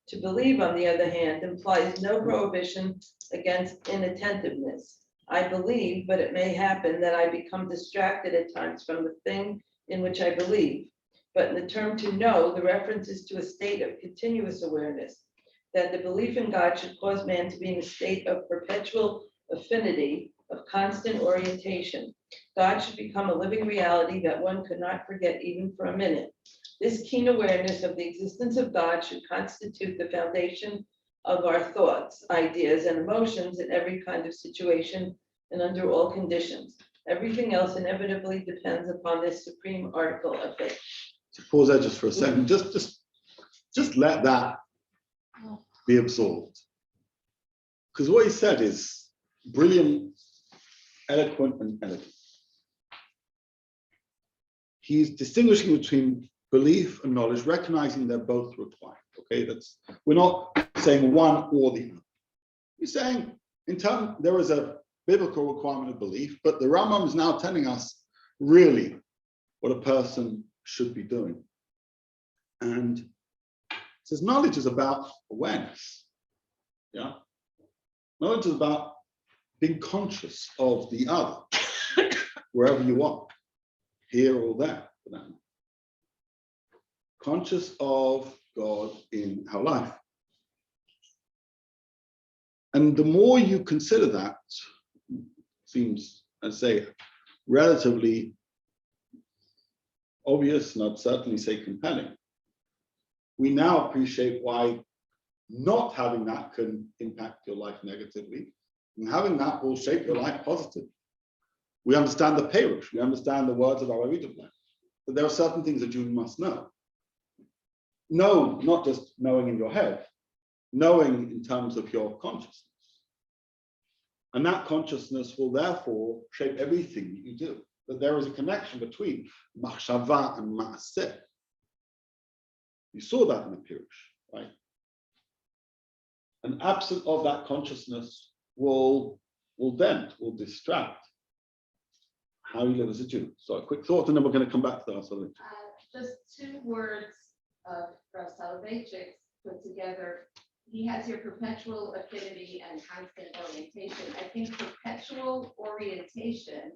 To believe, on the other hand, implies no prohibition against inattentiveness. I believe, but it may happen that I become distracted at times from the thing in which I believe. But in the term to know, the reference is to a state of continuous awareness, that the belief in God should cause man to be in a state of perpetual affinity, of constant orientation. God should become a living reality that one could not forget even for a minute. This keen awareness of the existence of God should constitute the foundation of our thoughts, ideas, and emotions in every kind of situation and under all conditions. Everything else inevitably depends upon this supreme article of faith. So pause there just for a second. Just let that be absorbed. Because what he said is brilliant, eloquent, and elegant. He's distinguishing between belief and knowledge, recognizing they're both required. Okay, we're not saying one or the other. He's saying there is a biblical requirement of belief, but the Rambam is now telling us really what a person should be doing. And it says knowledge is about awareness. Yeah. Knowledge is about being conscious of the other, wherever you are, here or there, for that matter. Conscious of God in our life. And the more you consider that, seems, I say, relatively obvious, and I'd certainly say compelling. We now appreciate why not having that can impact your life negatively, and having that will shape your life positively. We understand the Perush, we understand the words of our Avidah, but there are certain things that you must know. Know, not just knowing in your head, knowing in terms of your consciousness. And that consciousness will therefore shape everything that you do. That there is a connection between machshava and maaseh. You saw that in the Pirush, right? And absent of that consciousness will dent, will distract how you live as a Jew. So a quick thought, and then we're going to come back to that. Just two words of Rav Soloveitchik put together. He has your perpetual affinity and constant orientation. I think perpetual orientation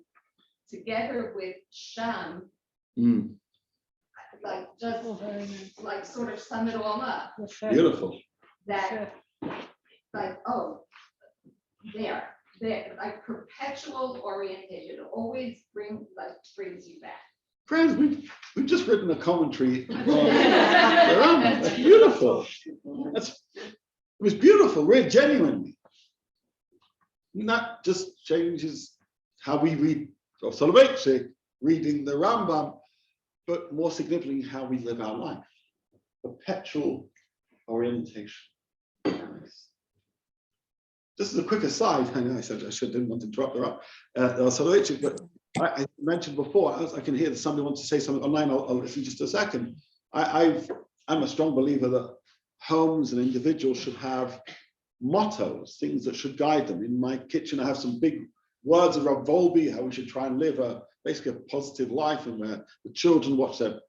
together with Sham, like just like sort of sum it all up. Beautiful. That like, oh, there, like perpetual orientation, always brings you back. Friends, we've just written a commentary on the Rambam. That's beautiful. It was beautiful, really, genuinely. And that just changes how we read Rav Soloveitchik, reading the Rambam, but more significantly, how we live our life. Perpetual orientation. Just as a quick aside, I know I said I didn't want to interrupt Rav Soloveitchik, but I mentioned before, I can hear that somebody wants to say something online. I'll listen just a second. I'm a strong believer that homes and individuals should have mottos, things that should guide them. In my kitchen, I have some big words of Rav Volby, how we should try and live basically a positive life, and where the children watch their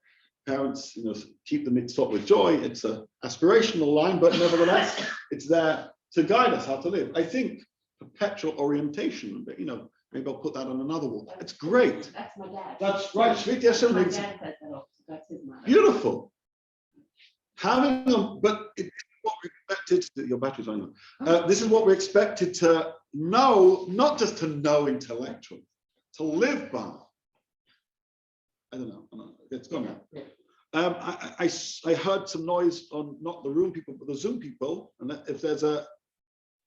parents, keep the mitzvot with joy. It's an aspirational line, but nevertheless, it's there to guide us how to live. I think perpetual orientation, maybe I'll put that on another wall. It's great. That's my dad. That's right. Shviti Hashem. My dad says that also. That's his motto. Beautiful. Having them, but it's what we expected. Your battery's on. This is what we're expected to know, not just to know intellectually, to live by. I don't know. It's gone now. I heard some noise on not the room people, but the Zoom people. And if there's a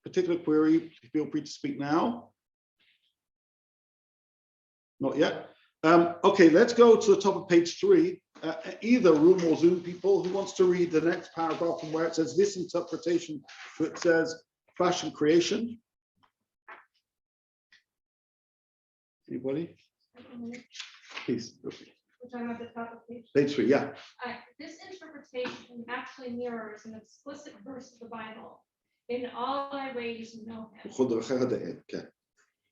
particular query, feel free to speak now. Not yet. Okay, let's go to the top of page 3. Either room or Zoom people, who wants to read the next paragraph from where it says this interpretation, where it says fashion creation? Anybody? Please. Which I'm at the top of Page 3, yeah. This interpretation actually mirrors an explicit verse of the Bible. In all thy ways, know him. Okay.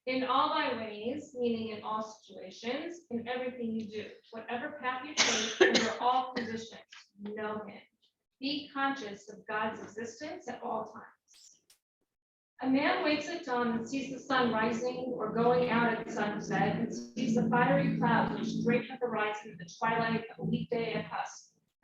In all thy ways, meaning in all situations, in everything you do, whatever path you take, under all conditions, know him. Be conscious of God's existence at all times. A man wakes at dawn and sees the sun rising or going out at sunset, and sees the fiery clouds which drape the horizon at the twilight of a weekday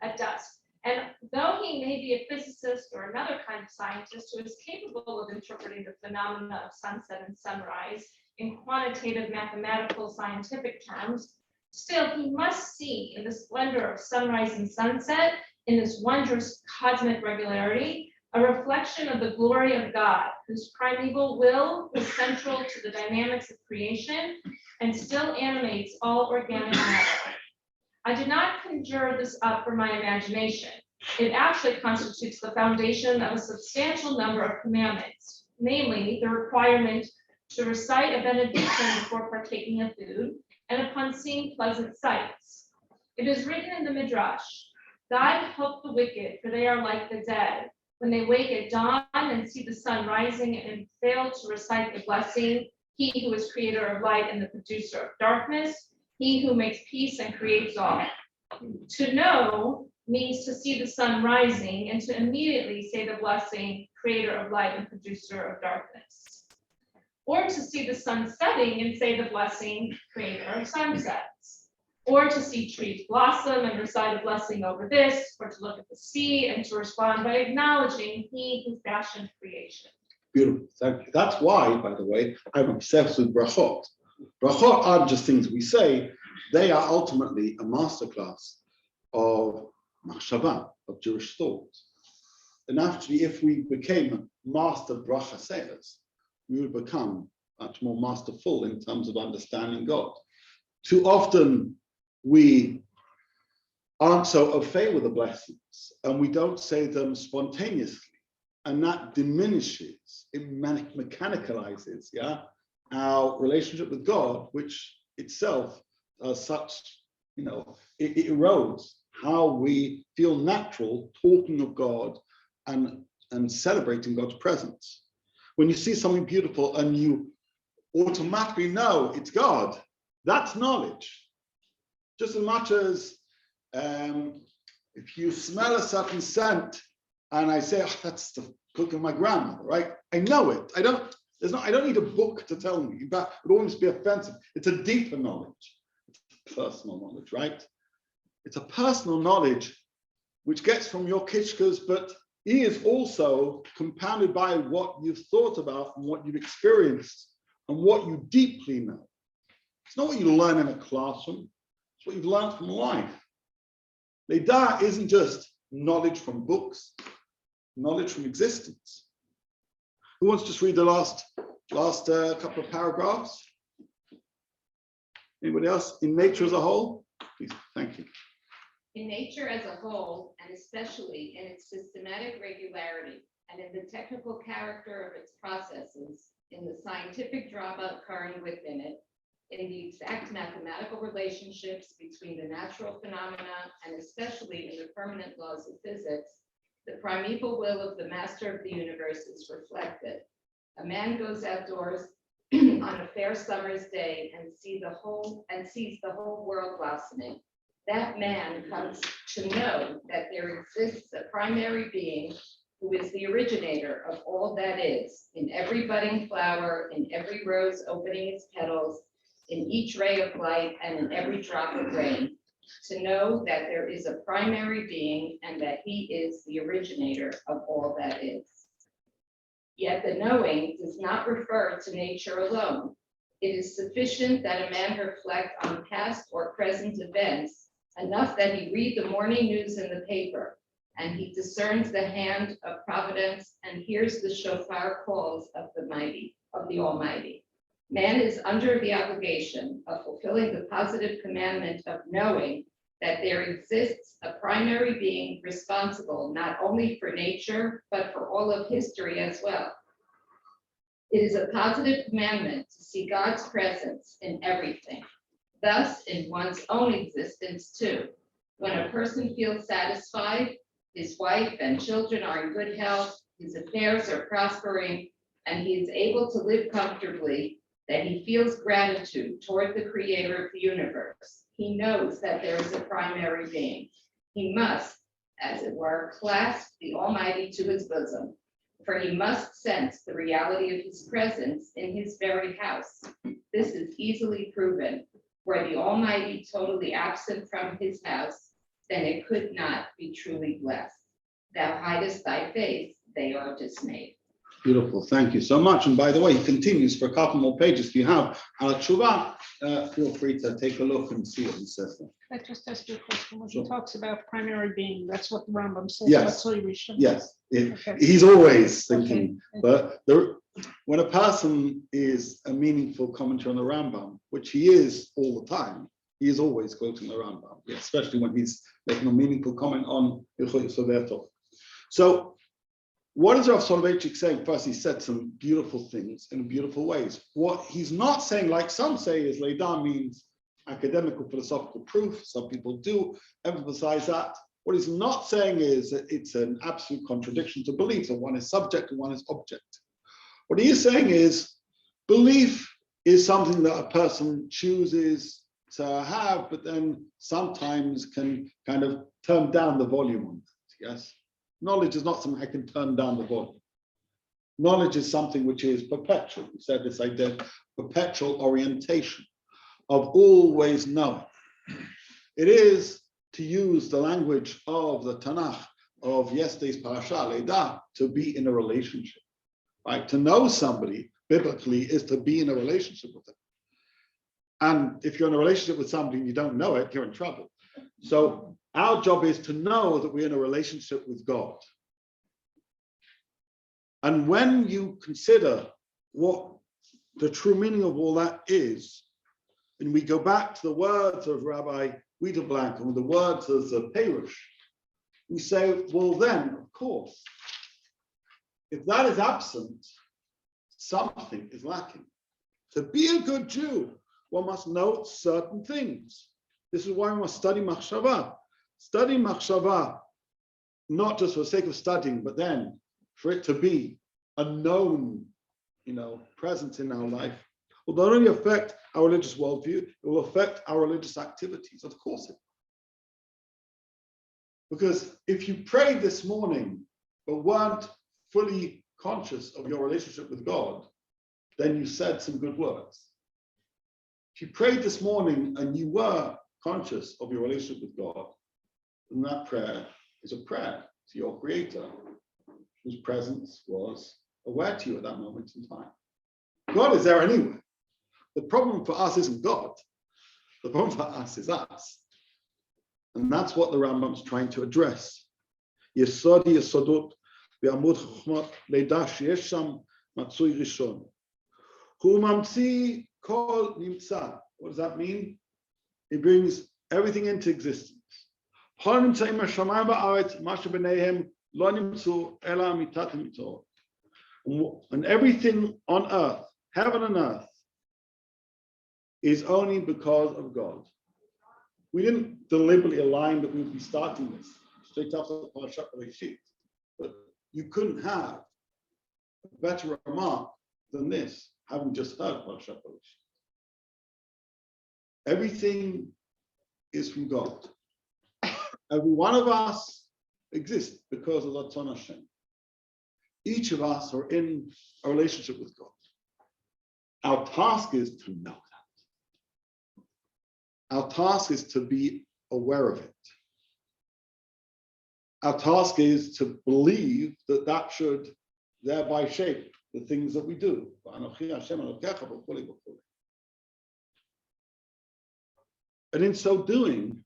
at dusk. And Though he may be a physicist or another kind of scientist who is capable of interpreting the phenomena of sunset and sunrise in quantitative, mathematical, scientific terms, still he must see in the splendor of sunrise and sunset, in this wondrous cosmic regularity, a reflection of the glory of God, whose primeval will is central to the dynamics of creation and still animates all organic matter. I did not conjure this up from my imagination. It actually constitutes the foundation of a substantial number of commandments, namely the requirement to recite a benediction before partaking of food and upon seeing pleasant sights. It is written in the Midrash, God help the wicked, for they are like the dead. When they wake at dawn and see the sun rising and fail to recite the blessing, he who is creator of light and the producer of darkness, he who makes peace and creates all. To know means to see the sun rising and to immediately say the blessing, creator of light and producer of darkness. Or to see the sun setting and say the blessing, creator of sunsets. Or to see trees blossom and recite a blessing over this, or to look at the sea and to respond by acknowledging he who fashioned creation. Beautiful, thank you. That's why, by the way, I'm obsessed with brachot. Brachot aren't just things we say, they are ultimately a masterclass of machshava, of Jewish thought. And actually, if we became master bracha sayers, we would become much more masterful in terms of understanding God. Too often, we aren't so au fait with the blessings, and we don't say them spontaneously, and that diminishes, it mechanicalizes, our relationship with God, which itself such, it erodes how we feel natural talking of God and celebrating God's presence. When you see something beautiful and you automatically know it's God, that's knowledge. Just as much as if you smell a certain scent and I say, oh, that's the cook of my grandmother, right? I know it. I don't need a book to tell me. But it would always be offensive. It's a deeper knowledge. It's personal knowledge, right? It's a personal knowledge which gets from your kishkas, but he is also compounded by what you've thought about and what you've experienced and what you deeply know. It's not what you learn in a classroom. It's what you've learned from life. Leidah isn't just knowledge from books, knowledge from existence. Who wants to just read the last couple of paragraphs? Anybody else? In nature as a whole? Please, thank you. In nature as a whole, and especially in its systematic regularity and in the technical character of its processes, in the scientific drama occurring within it, in the exact mathematical relationships between the natural phenomena and especially in the permanent laws of physics, the primeval will of the master of the universe is reflected. A man goes outdoors on a fair summer's day and sees the whole world blossoming. That man comes to know that there exists a primary being who is the originator of all that is, in every budding flower, in every rose opening its petals, in each ray of light, and in every drop of rain, to know that there is a primary being and that he is the originator of all that is. Yet the knowing does not refer to nature alone. It is sufficient that a man reflect on past or present events enough that he read the morning news in the paper, and he discerns the hand of providence and hears the shofar calls of the Almighty. Man is under the obligation of fulfilling the positive commandment of knowing that there exists a primary being responsible not only for nature, but for all of history as well. It is a positive commandment to see God's presence in everything, thus in one's own existence too. When a person feels satisfied, his wife and children are in good health, his affairs are prospering, and he is able to live comfortably, that he feels gratitude toward the creator of the universe. He knows that there is a primary being. He must, as it were, clasp the Almighty to his bosom, for he must sense the reality of his presence in his very house. This is easily proven. Were the Almighty totally absent from his house, then it could not be truly blessed. thou hidest thy face, they are dismayed. Beautiful, thank you so much. And by the way, he continues for a couple more pages. If you have HaTorah, feel free to take a look and see what he says there. I just asked you a question. When Sure. he talks about primary being, that's what the Rambam says. Yes. Matzoi Rishon. Yes, Okay. he's always thinking, Okay. but when a person is a meaningful commentary on the Rambam, which he is all the time, he is always quoting the Rambam, especially when he's making a meaningful comment on Hilchot Yesodei. So, what is Rav Soloveitchik saying? First, he said some beautiful things in beautiful ways. What he's not saying, like some say, is Leidah means academic or philosophical proof. Some people do emphasize that. What he's not saying is that it's an absolute contradiction to belief, that one is subject and one is object. What he is saying is belief is something that a person chooses to have, but then sometimes can kind of turn down the volume on that, yes? Knowledge is not something I can turn down the volume. Knowledge is something which is perpetual. We said this idea, perpetual orientation of always knowing. It is, to use the language of the Tanakh, of yesterday's parasha, Leidah, to be in a relationship, right? To know somebody, biblically, is to be in a relationship with them. And if you're in a relationship with somebody and you don't know it, you're in trouble. So our job is to know that we're in a relationship with God. And when you consider what the true meaning of all that is, and we go back to the words of Rabbi Wiedeblank and the words of the Perush, we say, well then, of course, if that is absent, something is lacking. To be a good Jew, one must know certain things. This is why we must study Machshava. Study Machshava, not just for the sake of studying, but then for it to be a known, presence in our life, will not only affect our religious worldview, it will affect our religious activities. Of course it will. Because if you prayed this morning, but weren't fully conscious of your relationship with God, then you said some good words. If you prayed this morning and you were conscious of your relationship with God, then that prayer is a prayer to your Creator, whose presence was aware to you at that moment in time. God is there anyway. The problem for us isn't God. The problem for us is us. And that's what the Rambam is trying to address. Yesodei Yesodot v'amud chokhmah leidah sheyesh sham matzui rishon. Hu mamtzi kol nimtza. What does that mean? He brings everything into existence. And everything on earth, heaven and earth, is only because of God. We didn't deliberately align that we would be starting this straight after Parashat Bereshit, but you couldn't have a better remark than this, having just heard Parashat Bereshit. Everything is from God. Every one of us exists because of Ratzon Hashem. Each of us are in a relationship with God. Our task is to know that. Our task is to be aware of it. Our task is to believe that that should thereby shape the things that we do. And in so doing,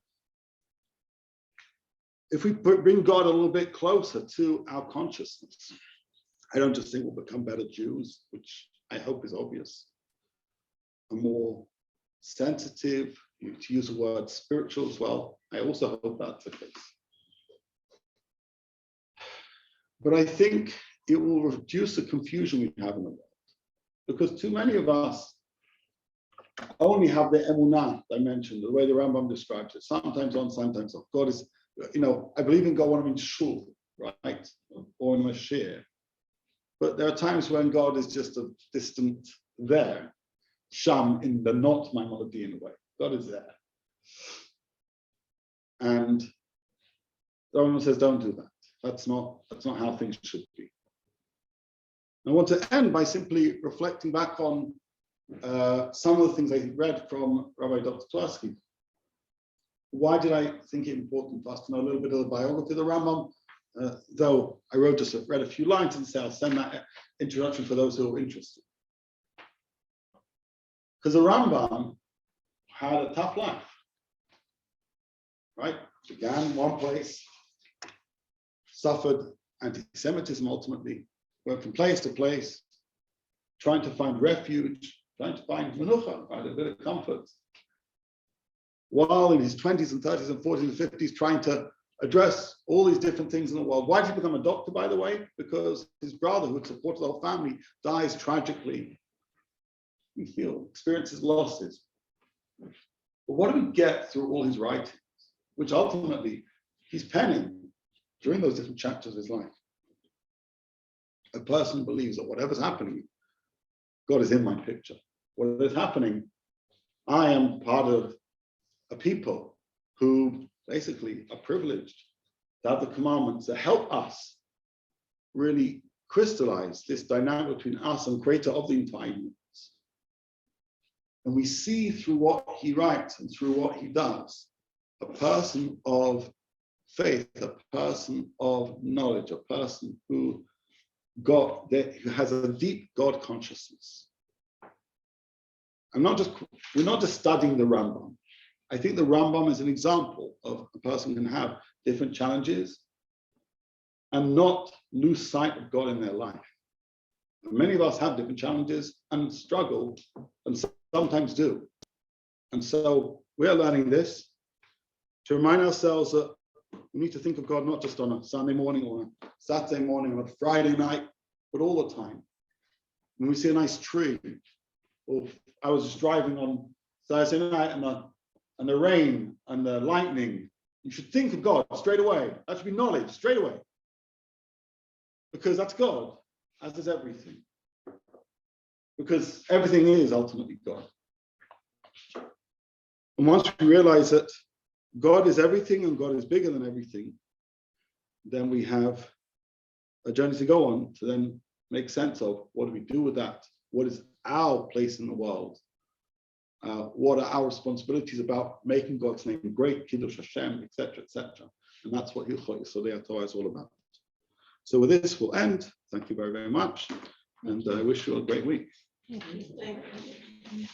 if we bring God a little bit closer to our consciousness, I don't just think we'll become better Jews, which I hope is obvious, and more sensitive, to use the word spiritual as well. I also hope that's the case. But I think it will reduce the confusion we have in the world, because too many of us only have the emunah dimension, the way the Rambam describes it, sometimes on, sometimes off. God is, I believe in God when I'm in shul, right? Or in Mashiach. But there are times when God is just a distant there, sham in the not Maimonidean way. God is there. And the Rambam says, don't do that. That's not how things should be. I want to end by simply reflecting back on some of the things I read from Rabbi Dr. Tversky. Why did I think it important for us to know a little bit of the biography of the Rambam? though I read a few lines and say I'll send that introduction for those who are interested. Because the Rambam had a tough life, right? Began one place, suffered anti-Semitism ultimately, went from place to place, trying to find refuge, trying to find menucha, find a bit of comfort. While in his 20s and 30s and 40s and 50s, trying to address all these different things in the world. Why did he become a doctor, by the way? Because his brother, who had supported the whole family, dies tragically. We feel, experiences losses. But what do we get through all his writings, which ultimately he's penning during those different chapters of his life? A person believes that whatever's happening, God is in my picture. What is happening, I am part of a people who basically are privileged to have the commandments that help us really crystallize this dynamic between us and creator of the entire universe. And we see through what he writes and through what he does, a person of faith, a person of knowledge, a person who has a deep God consciousness. We're not just studying the Rambam. I think the Rambam is an example of a person can have different challenges and not lose sight of God in their life. And many of us have different challenges and struggle and sometimes do. And so we are learning this to remind ourselves that we need to think of God not just on a Sunday morning or a Saturday morning or a Friday night, but all the time. When we see a nice tree, or I was just driving on Thursday night and the rain and the lightning, you should think of God straight away. That should be knowledge straight away. Because that's God, as is everything. Because everything is ultimately God. And once we realize that God is everything and God is bigger than everything, then we have a journey to go on to then make sense of what do we do with that? What is our place in the world? What are our responsibilities about making God's name great, Kiddush Hashem, etc., etc. And that's what Hilchot Yesodei HaTorah is all about. So with this, we'll end. Thank you very, very much. And I wish you a great week. Thank you.